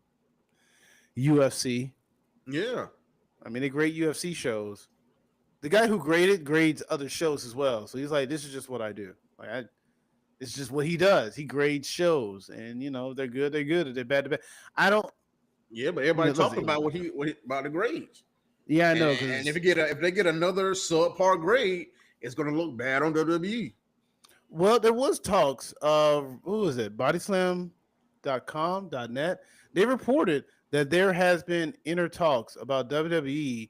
UFC. Yeah. They're great UFC shows. the guy who grades other shows as well. So he's like, this is just what I do. It's just what he does. He grades shows, and they're good. They're good. If they're bad, they're bad. I don't. Yeah, but everybody Listen, talking about about the grades. Yeah, I know. And if they get another subpar grade, it's going to look bad on WWE. Well, there was talks of who was it? Bodyslam.com.net. They reported that there has been inner talks about WWE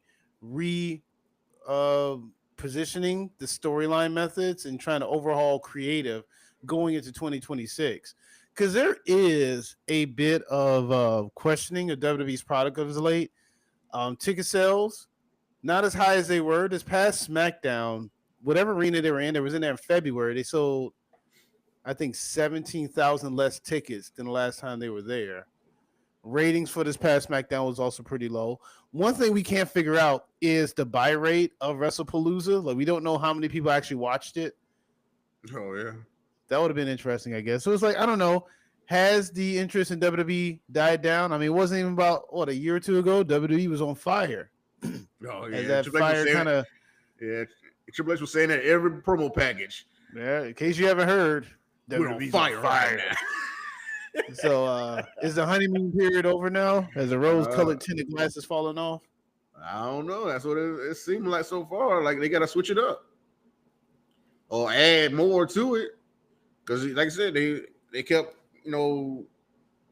positioning the storyline methods and trying to overhaul creative going into 2026. Because there is a bit of questioning of WWE's product of late. Ticket sales, not as high as they were this past SmackDown. Whatever arena they were in, in there in February. They sold, I think, 17,000 less tickets than the last time they were there. Ratings for this past SmackDown was also pretty low. One thing we can't figure out is the buy rate of WrestlePalooza. Like, we don't know how many people actually watched it. Oh, yeah. That would have been interesting, I guess. So it's like, I don't know. Has the interest in WWE died down? I mean, it wasn't even about, a year or two ago, WWE was on fire. Oh, yeah. As that fire kind of... Yeah, Triple H was saying that every promo package. Yeah, in case you haven't heard, we're on fire right now. So, is the honeymoon period over now? Has the rose-colored tinted glasses fallen off? I don't know. That's what it seemed like so far. Like, they got to switch it up or add more to it. Because, like I said, they kept,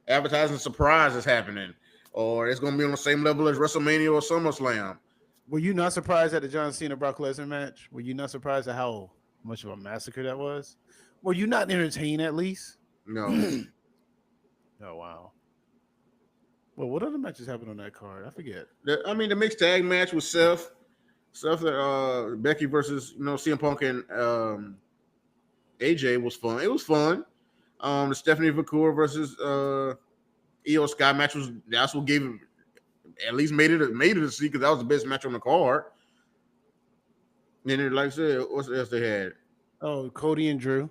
advertising surprises happening, or it's going to be on the same level as WrestleMania or SummerSlam. Were you not surprised at the John Cena Brock Lesnar match? Were you not surprised at how much of a massacre that was? Were you not entertained at least? No. Oh, wow. Well, what other matches happened on that card? I forget. The mixed tag match with Seth, Becky versus CM Punk and AJ was fun. It was fun. The Stephanie McCool versus Io Sky match that's what gave it, at least made it to see, because that was the best match on the card. Then, like I said, what else they had? Oh, Cody and Drew.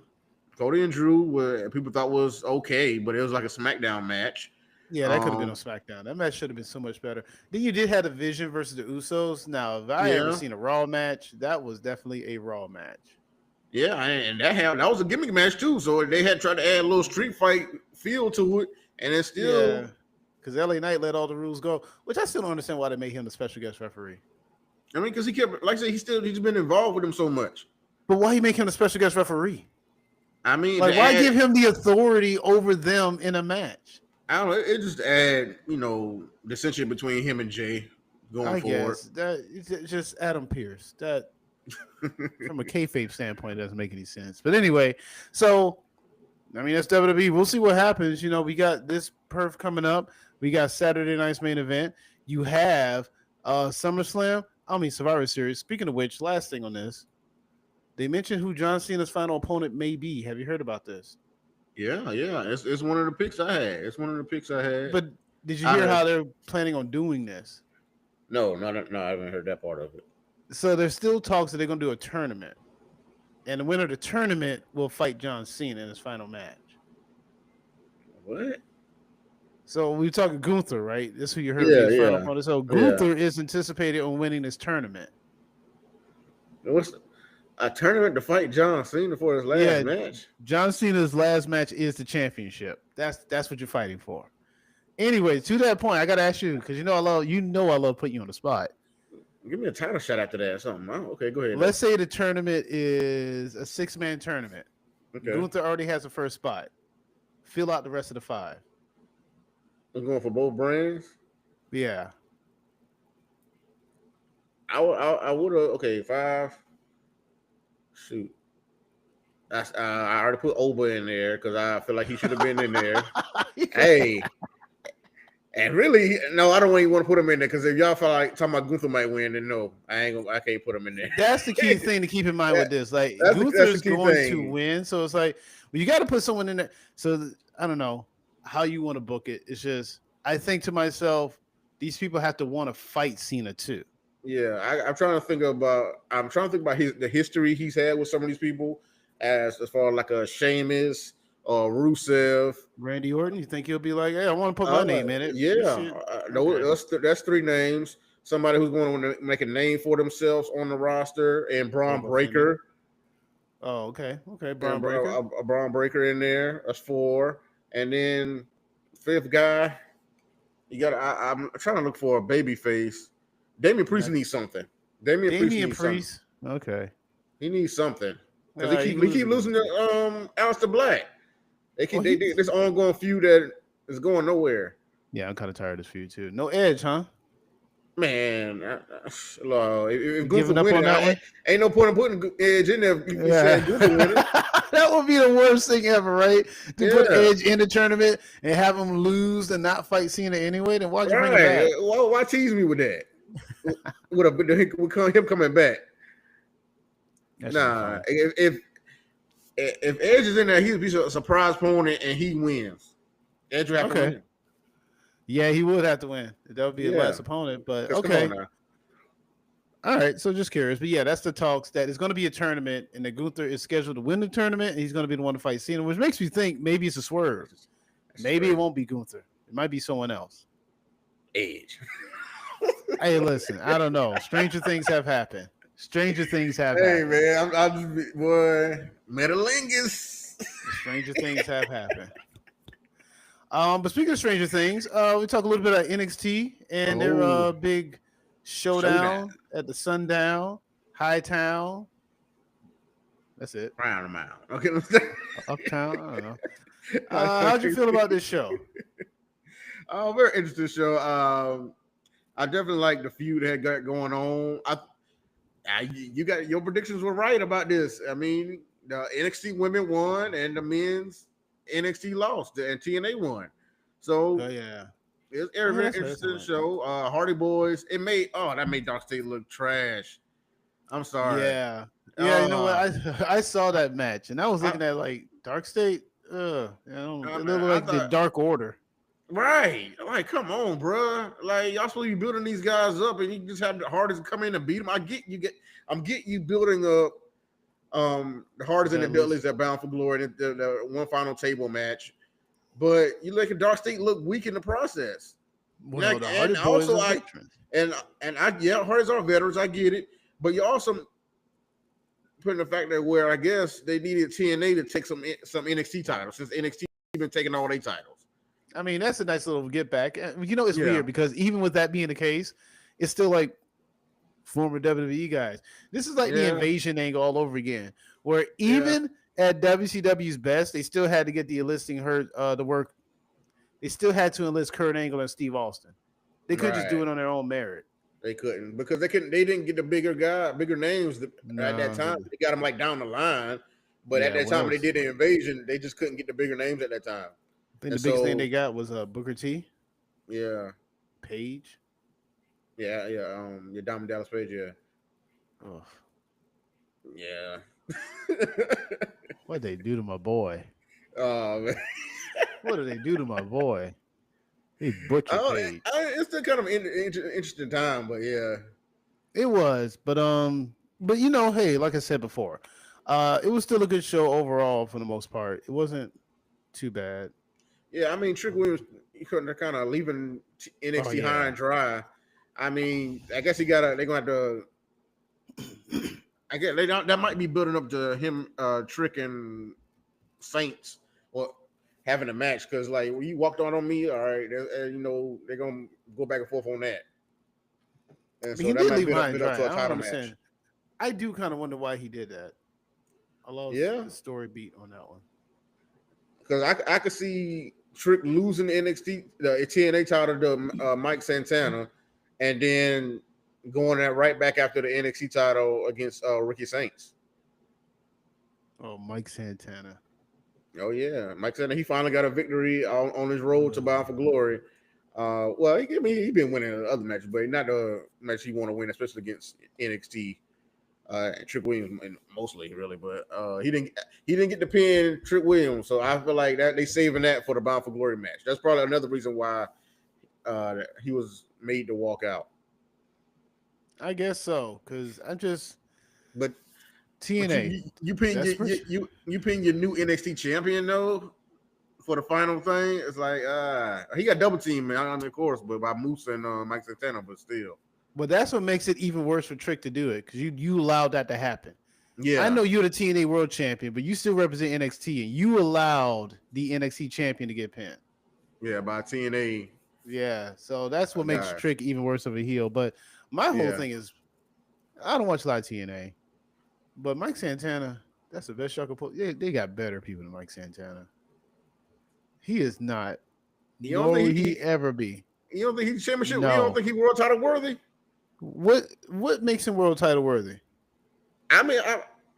Where people thought was okay, but it was like a SmackDown match. Yeah, that could have been on SmackDown. That match should have been so much better. Then you did have the Vision versus the Usos. Now, if I ever seen a Raw match, that was definitely a Raw match. Yeah, and that was a gimmick match too. So they had tried to add a little street fight feel to it, and it's still because LA Knight let all the rules go, which I still don't understand why they made him the special guest referee. I mean, because he kept, like I said, he's been involved with him so much. But why he make him the special guest referee? I mean, why give him the authority over them in a match? I don't know. It just add, dissension between him and Jay going forward. It's just Adam Pearce. That from a kayfabe standpoint doesn't make any sense. But anyway, so I mean, that's WWE. We'll see what happens. We got this perf coming up. We got Saturday night's main event. You have SummerSlam. Survivor Series. Speaking of which, last thing on this, they mentioned who John Cena's final opponent may be. Have you heard about this? Yeah. It's one of the picks I had. But did you hear how they're planning on doing this? No, I haven't heard that part of it. So there's still talks that they're going to do a tournament. And the winner of the tournament will fight John Cena in his final match. What? So we're talking Gunther, right? This is who you heard his final opponent. So Gunther is anticipated on winning this tournament. What's a tournament to fight John Cena for his last match? John Cena's last match is the championship. That's what you're fighting for. Anyway, to that point, I got to ask you, because I love putting you on the spot. Give me a title shot after that or something. Okay, go ahead. Let's say the tournament is a 6-man tournament. Okay. Gunther already has the first spot. Fill out the rest of the 5. I'm going for both brands? Yeah. I would have, 5. Shoot. I already put Oba in there because I feel like he should have been in there. Hey. And really, no, I don't even want to put him in there because if y'all feel like talking about Gunther might win, then no, I can't put him in there. That's the key thing to keep in mind with this. Like, Gunther's going to win, so it's like, well, you got to put someone in there. So I don't know how you want to book it. It's just, I think to myself, these people have to want to fight Cena too. Yeah, I'm trying to think about the history he's had with some of these people, as far as like a Sheamus or Rusev, Randy Orton. You think he'll be like, hey, I want to put my name in it? Yeah, that's 3 names. somebody who's going to make a name for themselves on the roster, and Braun Breaker. Oh, okay. Braun Breaker. A Braun Breaker in there. That's 4. And then 5th guy, you got. I'm trying to look for a baby face. Damian Priest needs something. Damian Priest. Okay. He needs something because he keep losing to Aleister Black. This ongoing feud that is going nowhere. Yeah, I'm kind of tired of this feud too. No Edge, huh? Man, if giving up on that one, ain't no point in putting Edge in there. That would be the worst thing ever, right? To put Edge in the tournament and have him lose and not fight Cena anyway. Then why'd you bring him back? Why tease me with that? with him coming back. Nah, if Edge is in there, he'd be a surprise opponent and he wins. Edge would have to win. Yeah, he would have to win. That would be his last opponent, but okay. All right, so just curious. But yeah, that's the talks that it's going to be a tournament, and that Gunther is scheduled to win the tournament, and he's going to be the one to fight Cena, which makes me think maybe it's a swerve. Maybe it won't be Gunther. It might be someone else. Edge. Hey, listen, I don't know. Stranger things have happened. Hey, man, I'm just, boy, Metalingus. Stranger things have happened. But speaking of Stranger Things, we talk a little bit about NXT and their big showdown at the Sundown, Hightown. That's it. Roundabout. Okay. Uptown. I don't know. How'd you feel about this show? Very interesting show. I definitely like the feud that got going on. You got your predictions were right about this. I mean, the NXT women won and the men's NXT lost and TNA won. So it's a very interesting show. Hardy Boys. That made Dark State look trash. I'm sorry. Yeah. You know what? I saw that match and I was looking at like Dark State. It looked like the Dark Order. Right. Like, come on, bro. Like, y'all supposed to be building these guys up and you just have the Hardys come in and beat them. I'm getting you building up the Hardys and the Dudleys that Bound for Glory, the one final table match. But you let Dark State look weak in the process. Well, the Hardy Boys are veterans. Hardys are veterans. I get it. But you also putting the fact that where I guess they needed TNA to take some NXT titles since NXT been taking all their titles. I mean, that's a nice little get back. You know, it's weird because even with that being the case, it's still like former WWE guys. This is like the invasion angle all over again, where even at WCW's best, they still had to get the enlisting the work. They still had to enlist Kurt Angle and Steve Austin. They couldn't just do it on their own merit. They couldn't because they didn't get the bigger names at that time. They got them like down the line, but at that time when they did the invasion, they just couldn't get the bigger names at that time. I think the biggest thing they got was Booker T. Yeah. Paige. Yeah. Your Diamond Dallas Page. Yeah. Oh. Yeah. What'd they do to my boy? Oh man. What did they do to my boy? They butchered Paige. It's still kind of an interesting time, but yeah. It was, but you know, hey, like I said before, it was still a good show overall for the most part. It wasn't too bad. Yeah, I mean, Trick Williams, he couldn't kind of leaving NXT high and dry. I mean, I guess they're gonna have to. I guess that might be building up to him, Trick and Saints, or having a match because like when you walked on me, all right, you know they're gonna go back and forth on that. And so he that did might leave high build up to a title match. I do kind of wonder why he did that. I love the story beat on that one. Because I could see Trick losing the NXT, the TNA title to Mike Santana, and then going right back after the NXT title against Ricky Saints. Oh, Mike Santana. Oh yeah, Mike Santana. He finally got a victory on his road to Bound for Glory. Well, he been winning other matches, but not the match he want to win, especially against NXT. Trick Williams mostly really, but he didn't get the pin Trick Williams, so I feel like that they saving that for the Bound for Glory match. That's probably another reason why he was made to walk out. I guess so, because But TNA, you pin your new NXT champion though for the final thing. It's like he got double team, man, of course, but by Moose and Mike Santana, but still. But that's what makes it even worse for Trick to do it because you allowed that to happen. Yeah, I know you're the TNA World Champion, but you still represent NXT, and you allowed the NXT Champion to get pinned. yeah, by TNA Yeah, so that's what makes guy. Trick even worse of a heel. But my whole Yeah, thing is, I don't watch a lot of TNA, but Mike Santana, that's the best y'all could put. They got better people than Mike Santana. He is not, you don't nor will think he ever be. you don't think he's championship? You don't No. think he world title worthy? What makes him world title worthy? I mean,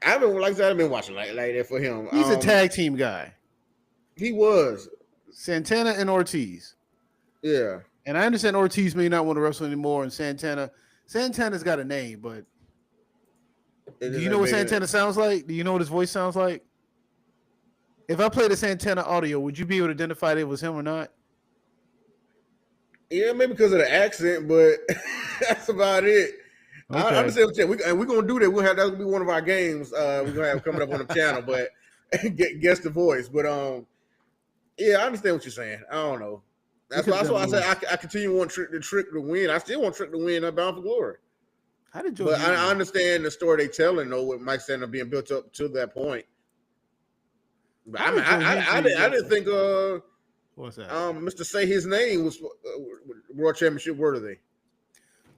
I've been like I said, I've been watching like that for him. He's a tag team guy. He was. Santana and Ortiz. Yeah. And I understand Ortiz may not want to wrestle anymore, and Santana's got a name, but do you know what Santana sounds like? Do you know what his voice sounds like? If I played a Santana audio, would you be able to identify that it was him or not? Yeah, maybe because of the accent, but that's about it. Okay. I understand what you're saying. We're gonna do that. That's gonna be one of our games. We're gonna have coming up on the channel, but guess the voice. But yeah, I understand what you're saying. I don't know. That's why I said I continue want Trick to win. I still want Trick to win at Bound for Glory. How did Joe? But I understand the story they telling though, with Mike Santana being built up to that point. But I didn't think what's that? Mr. Say His Name was world championship worthy.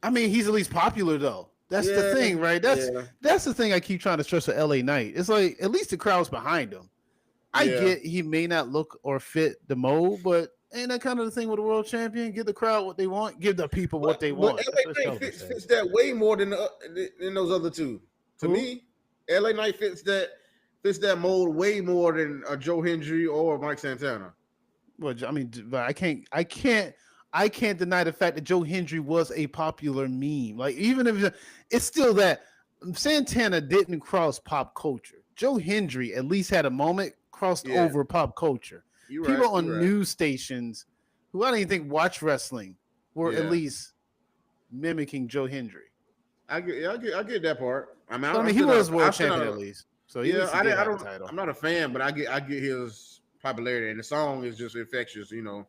I mean, he's at least popular though. That's the thing, right? That's the thing I keep trying to stress with LA Knight. It's like at least the crowd's behind him. I get he may not look or fit the mold, but ain't that kind of the thing with a world champion? Give the crowd what they want, give the people what they want. LA Knight fits that way more than those other two. To me, LA Knight fits that mold way more than Joe Hendry or Mike Santana. Well, I mean, but I can't deny the fact that Joe Hendry was a popular meme. Like, even if it's still that Santana didn't cross pop culture. Joe Hendry at least had a moment crossed over pop culture. People on news stations who I don't even think watch wrestling were at least mimicking Joe Hendry. I get that part. I mean, he was world champion at least. So I'm not a fan, but I get his popularity, and the song is just infectious, you know.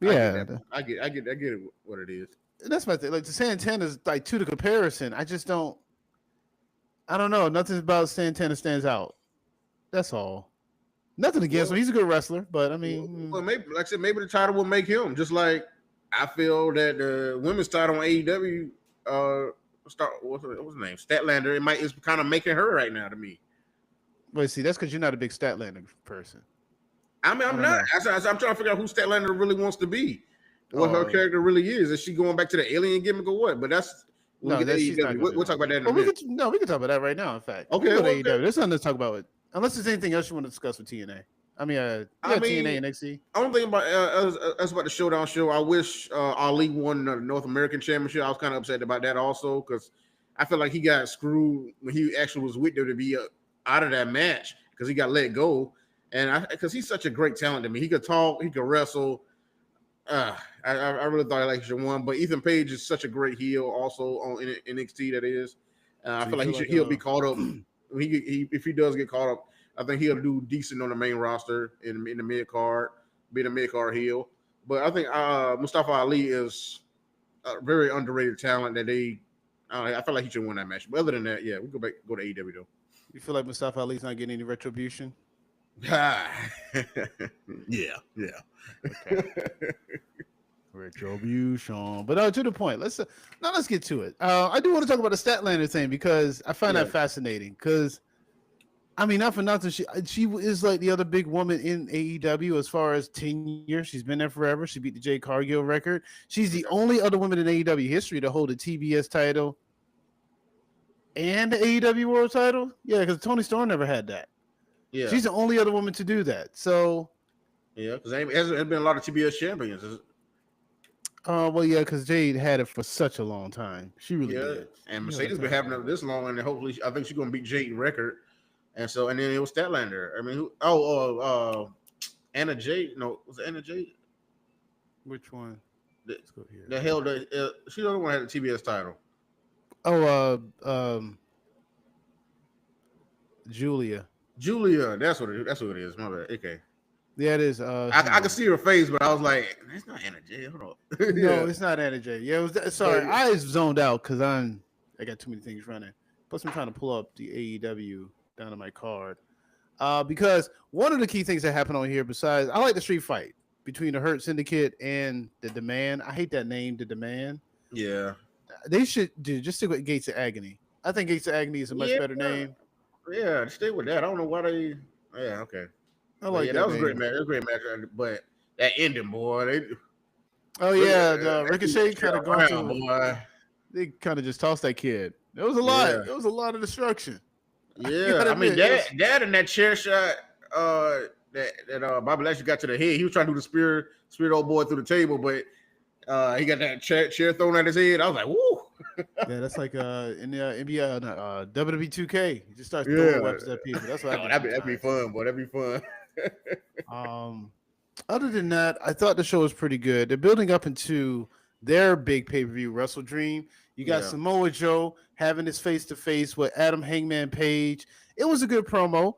Yeah, I get it what it is. That's my thing. Like the Santana's like to the comparison. I don't know. Nothing about Santana stands out. That's all. Nothing against him. He's a good wrestler, but I mean, maybe like I said, maybe the title will make him. Just like I feel that the women's title on AEW, what's his name, Statlander. It's kind of making her right now to me. But see, that's because you're not a big Statlander person. I mean, I'm not. I'm trying to figure out who Statlander really wants to be. What her character really is. Is she going back to the alien gimmick or what? But that's we'll talk about that in a minute. We can talk about that right now. In fact, okay. There's nothing to talk about with. Unless there's anything else you want to discuss with TNA. TNA and NXT. Only thing about us about the Showdown show. I wish Ali won the North American Championship. I was kind of upset about that also because I feel like he got screwed when he actually was with WWE out of that match because he got let go. And because he's such a great talent to me, he could talk, he could wrestle. I really thought he should have won, but Ethan Page is such a great heel also on NXT. That is, I feel like he'll be caught up. If he does get caught up, I think he'll do decent on the main roster in the mid card, being a mid card heel. But I think Mustafa Ali is a very underrated talent that I feel like he should win that match. But other than that, yeah, we go to AEW though. You feel like Mustafa Ali's not getting any retribution? Yeah. Okay. Retribution. But to the point, let's get to it. I do want to talk about the Statlander thing because I find that fascinating. Because I mean, not for nothing, she is like the other big woman in AEW as far as tenure. She's been there forever. She beat the Jade Cargill record. She's the only other woman in AEW history to hold a TBS title and the AEW World title. Yeah, because Toni Storm never had that. Yeah, she's the only other woman to do that. So, yeah, because there hasn't been a lot of TBS champions. Well, yeah, because Jade had it for such a long time. She really did. And Mercedes been having it this long, and hopefully, I think she's going to beat Jade record. And then it was Statlander. I mean, Anna Jade. No, was it Anna Jade? Which one? Let's go here. The hell, she the only one that had the TBS title. Julia. That's what it is. My bad. Okay. Yeah, it is. I could see her face, but I was like, "That's not Anna Jay." Hold on. No, it's not Anna Jay. Yeah, it was. Sorry, I zoned out because I got too many things running. Plus, I'm trying to pull up the AEW down on my card. Because one of the key things that happened on here, besides, I like the street fight between the Hurt Syndicate and the Demand. I hate that name, the Demand. Yeah, they should just stick with Gates of Agony. I think Gates of Agony is a much better name. Yeah, stay with that. I don't know why they. Yeah, okay. I like that. That was a great match. That was a great match, but that ending, boy. The Ricochet kind of going through. Boy. They kind of just tossed that kid. There was a lot. Yeah. There was a lot of destruction. Yeah, I mean that and that chair shot. That Bobby Lashley got to the head. He was trying to do the spear old boy through the table, but he got that chair thrown at his head. I was like, woo. Yeah, that's like in the NBA, WWE 2K. He just starts throwing weapons at people. That's what that'd be fun, boy. That'd be fun. Other than that, I thought the show was pretty good. They're building up into their big pay-per-view, Wrestle Dream. You got Samoa Joe having his face-to-face with Adam Hangman Page. It was a good promo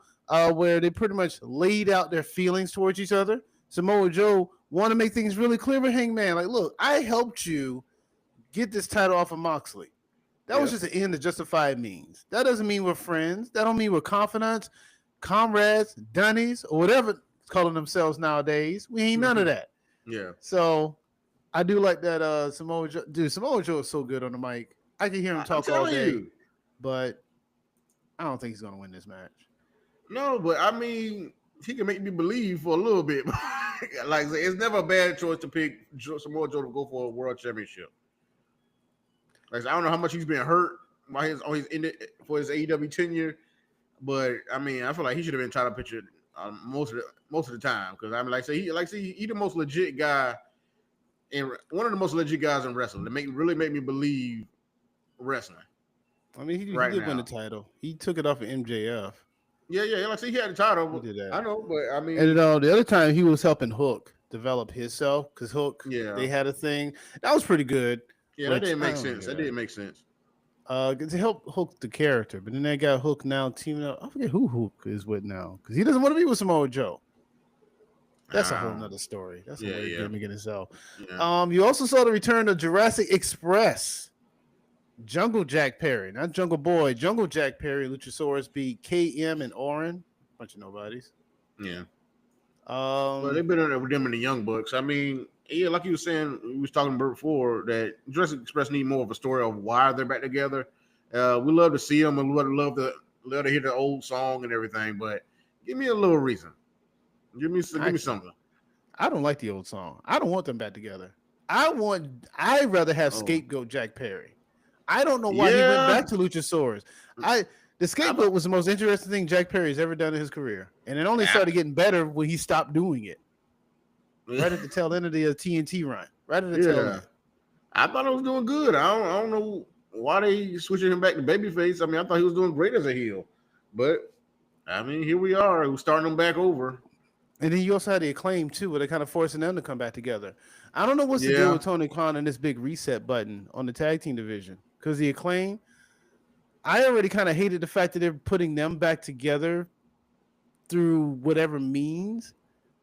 where they pretty much laid out their feelings towards each other. Samoa Joe wanted to make things really clear with Hangman. Like, look, I helped you get this title off of Moxley. That was just the end of justified means. That doesn't mean we're friends. That don't mean we're confidants, comrades, dunnies, or whatever calling themselves nowadays. We ain't none of that. Yeah. So I do like that Samoa Joe. Dude, Samoa Joe is so good on the mic. I can hear him talk all day. But I don't think he's going to win this match. No, but I mean, he can make me believe for a little bit. Like, it's never a bad choice to pick Samoa Joe to go for a world championship. Like, I don't know how much he's been hurt for his AEW tenure, but I mean, I feel like he should have been trying to pitch it most of the time, because I mean, he the most legit guy, and one of the most legit guys in wrestling. That really make me believe wrestling. I mean, he did win the title. He took it off of MJF. Yeah. Like, see, he had the title. He did that. I know, but I mean, and the other time he was helping Hook develop himself, because Hook, they had a thing that was pretty good. Yeah, that didn't make sense. That didn't make sense. To help Hook the character, but then they got Hook now teaming up. I forget who Hook is with now, because he doesn't want to be with Samoa Joe. That's a whole nother story. That's a weird gimmick in itself. Yeah. You also saw the return of Jurassic Express. Jungle Jack Perry, not Jungle Boy. Jungle Jack Perry, Luchasaurus beat KM and Orin. Bunch of nobodies. Yeah. Well, they've been in there with them in the Young Bucks. I mean, yeah, like you were saying, we was talking about before, that Jurassic Express need more of a story of why they're back together. We love to see them, and we love to hear the old song and everything, but give me a little reason. Give me something. I don't like the old song. I don't want them back together. I'd rather have Scapegoat Jack Perry. I don't know why he went back to Luchasaurus. The Scapegoat was the most interesting thing Jack Perry's ever done in his career, and it only started getting better when he stopped doing it. Right at the tail end of the TNT run. Right at the tail end. I thought it was doing good. I don't know why they switching him back to babyface. I mean, I thought he was doing great as a heel, but I mean, here we are. We're starting them back over. And then you also had the Acclaim too, where they're kind of forcing them to come back together. I don't know what's the deal with Tony Khan and this big reset button on the tag team division, because the Acclaim, I already kind of hated the fact that they're putting them back together through whatever means.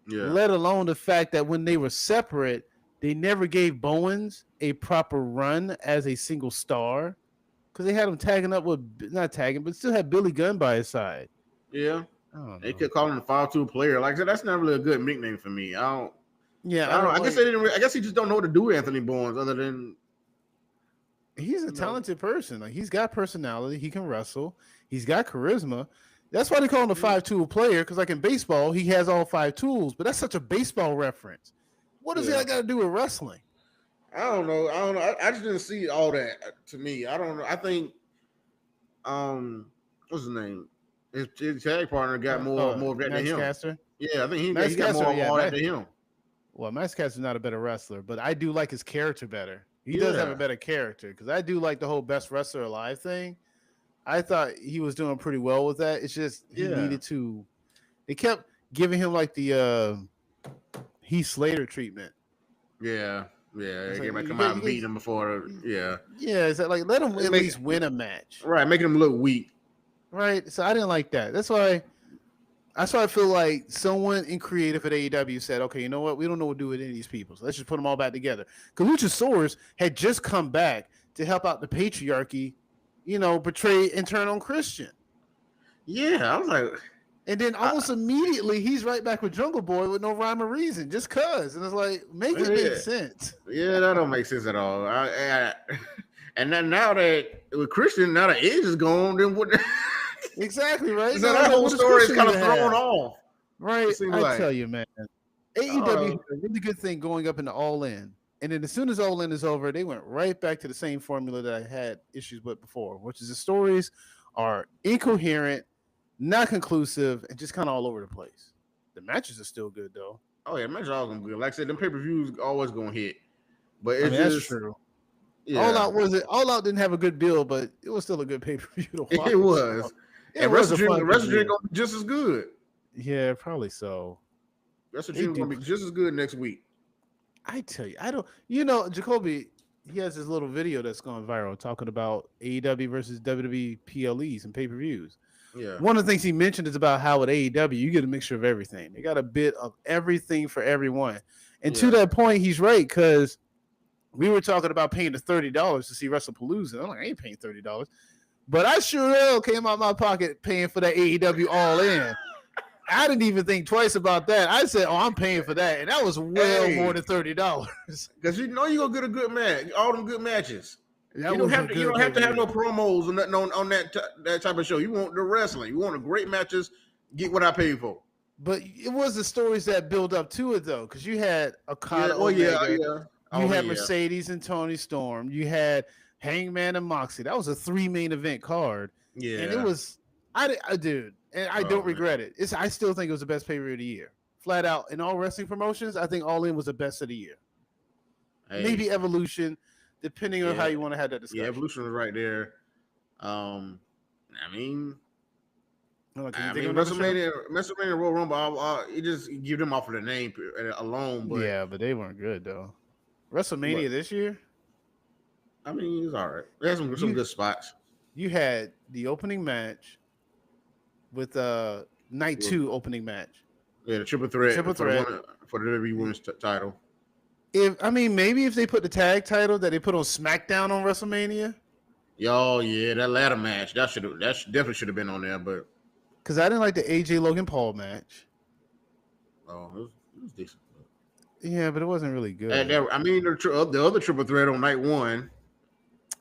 Yeah. Let alone the fact that when they were separate, they never gave Bowens a proper run as a single star, because they had him tagging up with, not tagging, but still had Billy Gunn by his side. Yeah. They kept calling him the 5-2 player. Like I said, that's not really a good nickname for me. I guess they didn't. I guess he just don't know what to do with Anthony Bowens, other than he's a talented person. Like, he's got personality. He can wrestle. He's got charisma. That's why they call him the 5-tool player, because like in baseball, he has all 5 tools, but that's such a baseball reference. What does that got to do with wrestling? I don't know. I just didn't see all that to me. I don't know. I think, what's his name? His tag partner got more of that than him. Caster? Yeah, I think he got more of all that than him. Well, Max Caster's not a better wrestler, but I do like his character better. He does have a better character, because I do like the whole best wrestler alive thing. I thought he was doing pretty well with that. It's just he needed to. They kept giving him like the Heath Slater treatment. Yeah. Everybody come out and beat him before. Yeah. Yeah, it's like let him at least win a match. Right, making him look weak. Right. So I didn't like that. That's why That's why I feel like someone in creative at AEW said, okay, you know what? We don't know what to do with any of these people. So let's just put them all back together. Because Luchasaurus had just come back to help out the patriarchy, portray and turn on Christian. Yeah, I was like, and then almost immediately he's right back with Jungle Boy with no rhyme or reason, just cuz. And it's like, make it make sense. Yeah, that don't make sense at all. And then now that with Christian, now the Edge is gone, then what? Exactly, right? So that whole story is kind of thrown off. Right. I tell you, man. AEW had a really good thing going up into All In. And then as soon as All In is over, they went right back to the same formula that I had issues with before, which is the stories are incoherent, not conclusive, and just kind of all over the place. The matches are still good, though. Oh, yeah, matches are always going to be good. Like I said, them pay-per-views always going to hit. But that's true. Yeah. All Out didn't have a good build, but it was still a good pay-per-view to watch. It was. And Wrestle Dream going to be just as good. Yeah, probably so. Wrestle Dream going to be just as good next week. I tell you, Jacoby, he has this little video that's going viral talking about AEW versus WWE PLEs and pay-per-views. Yeah. One of the things he mentioned is about how at AEW, you get a mixture of everything. They got a bit of everything for everyone. And to that point, he's right, because we were talking about paying the $30 to see WrestlePalooza. I'm like, I ain't paying $30. But I sure came out my pocket paying for that AEW All In. I didn't even think twice about that. I said, I'm paying for that. And that was well more than $30. Because you're going to get a good match, all them good matches. You don't have to have no promos or nothing on that type of show. You want the wrestling. You want the great matches, get what I paid for. But it was the stories that build up to it, though, because you had Okada, you had Mercedes and Tony Storm. You had Hangman and Moxley. That was a 3 main event card. Yeah. And it was, I don't regret it. I still think it was the best pay-per-view of the year. Flat out, in all wrestling promotions, I think All In was the best of the year. Hey. Maybe Evolution, depending on how you want to have that discussion. Yeah, Evolution was right there. WrestleMania Royal Rumble, you just give them off of the name alone. But but they weren't good, though. WrestleMania this year? I mean, it's all right. They had some good spots. You had the opening match with night 2 opening match. Yeah, the triple threat for the WWE Women's title. Maybe if they put the tag title that they put on SmackDown on WrestleMania. That ladder match that definitely should have been on there, but because I didn't like the AJ Logan Paul match. Oh, it was decent. Yeah, but it wasn't really good. The other triple threat on night 1.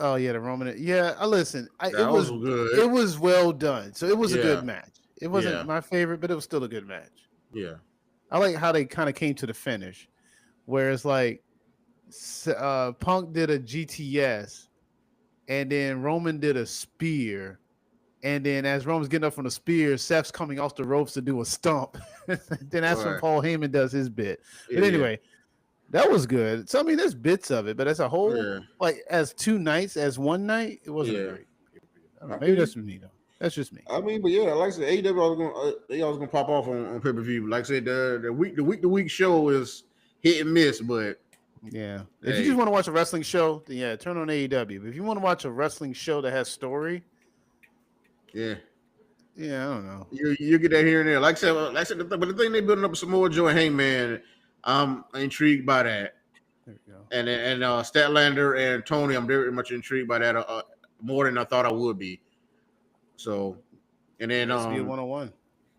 Oh yeah, the Roman. Yeah, listen. It was good. It was well done. So it was a good match. It wasn't my favorite, but it was still a good match. Yeah, I like how they kind of came to the finish, where it's like Punk did a GTS, and then Roman did a spear, and then as Roman's getting up from the spear, Seth's coming off the ropes to do a stump. Then that's when Paul Heyman does his bit. But anyway. That was good. So, I mean, there's bits of it, but as a whole, like as 2 nights, as one night, it wasn't great. Maybe that's me, though. That's just me. I mean, but yeah, like I said, AEW they always gonna pop off on pay-per-view. Like I said, the week show is hit and miss, but yeah. If you just want to watch a wrestling show, then turn on AEW. But if you want to watch a wrestling show that has story, yeah, I don't know. You get that here and there. Like I said, but the thing they building up some more Joe and Hangman. I'm intrigued by that. There you go. And Statlander and Tony, I'm very much intrigued by that more than I thought I would be. So, and then be a 101.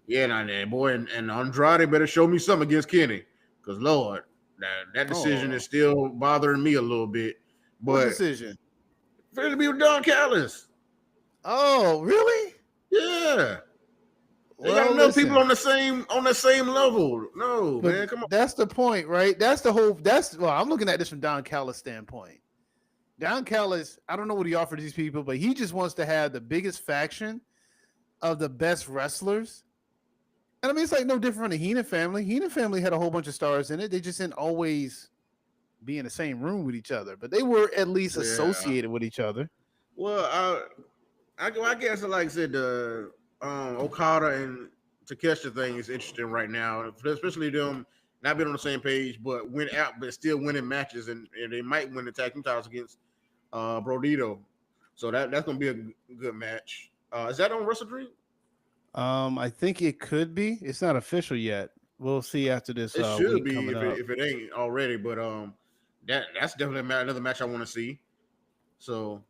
Yeah, and Andrade better show me something against Kenny, because Lord, that decision is still bothering me a little bit. But what decision? For it to be with Don Callis. Oh, really? Yeah. They got enough people on the same level. No, man, come on. That's the point, right? I'm looking at this from Don Callis' standpoint. Don Callis, I don't know what he offered these people, but he just wants to have the biggest faction of the best wrestlers. And I mean, it's like no different from the Heenan family. Heenan family had a whole bunch of stars in it. They just didn't always be in the same room with each other, but they were at least associated with each other. Well, I guess, like I said, Okada and Takeshita thing is interesting right now, especially them not being on the same page, but still winning matches, and they might win the tag team titles against Brodito. So that's gonna be a good match. Is that on Wrestle Dream? I think it could be. It's not official yet. We'll see after this It should week be coming up. if it ain't already. But that's definitely another match I want to see. So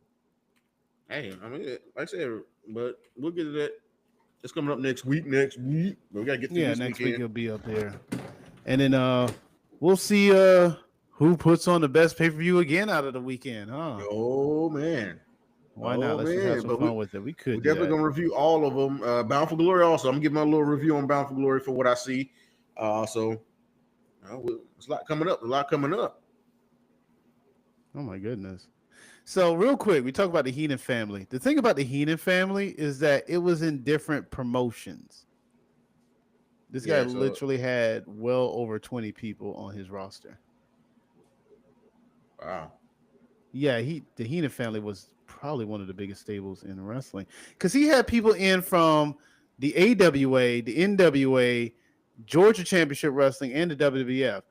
hey, I mean, like I said, but we'll get to that. It's coming up next week. But we gotta get through this Next weekend. week it'll be up there, and then we'll see who puts on the best pay per view again out of the weekend, huh? Oh man. Why not? Let's just have some fun with it. We could. We're definitely gonna review all of them. Bound for Glory. Also, I'm gonna give my little review on Bound for Glory for what I see. So it's a lot coming up. Oh my goodness. So real quick, we talk about the Heenan family. The thing about the Heenan family is that it was in different promotions. This guy literally had well over 20 people on his roster. Wow. Yeah, the Heenan family was probably one of the biggest stables in wrestling because he had people in from the AWA, the NWA, Georgia Championship Wrestling, and the WWF.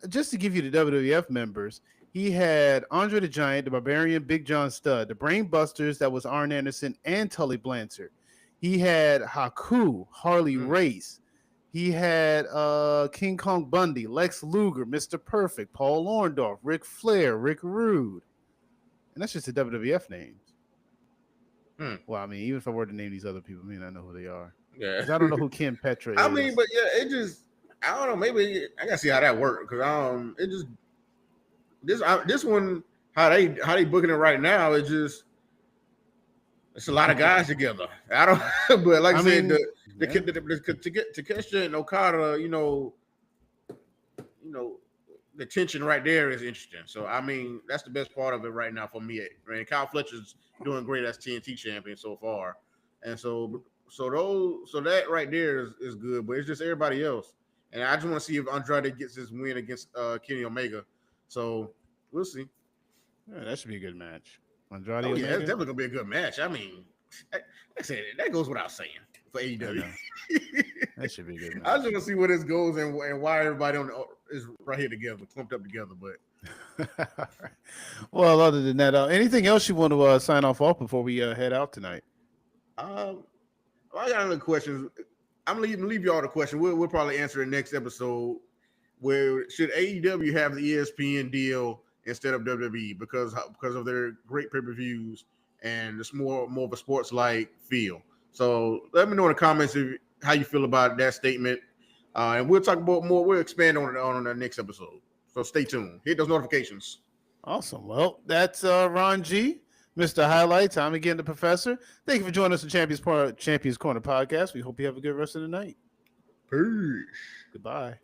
Just to give you the WWF members, he had Andre the Giant, the Barbarian, Big John Studd, the Brain Busters, that was Arn Anderson and Tully Blanchard. He had Haku, Harley Race. He had King Kong Bundy, Lex Luger, Mr. Perfect, Paul Orndorff, Ric Flair, Rick Rude. And that's just the WWF names. Well, I mean, even if I were to name these other people, I mean, I know who they are. Yeah. I don't know who Ken Petra is. I mean, but yeah, it just, I don't know. Maybe I gotta see how that works because it just this one how they booking it right now. It just it's a lot of guys together. I don't, but like I said, to get Takeshita and Okada, you know, the tension right there is interesting. So I mean, that's the best part of it right now for me. I mean, Kyle Fletcher's doing great as TNT champion so far, and so that right there is good. But it's just everybody else, and I just want to see if Andrade gets his win against Kenny Omega. So we'll see. Yeah, that should be a good match. Andrade. Oh yeah, it's definitely gonna be a good match. I mean, like I said, that goes without saying for AEW. That should be a good match. I just want to see where this goes and why everybody is right here together, clumped up together. But well, other than that, anything else you want to sign off before we head out tonight? I got another question. I'm gonna leave y'all the question. We'll probably answer it next episode. Where should AEW have the ESPN deal instead of WWE because of their great pay-per-views and it's more of a sports-like feel? So let me know in the comments how you feel about that statement, and we'll talk about more. We'll expand on it on the next episode. So stay tuned. Hit those notifications. Awesome. Well, that's Ron G, Mr. Highlights. I'm again the Professor. Thank you for joining us on Champions Corner podcast. We hope you have a good rest of the night. Peace. Goodbye.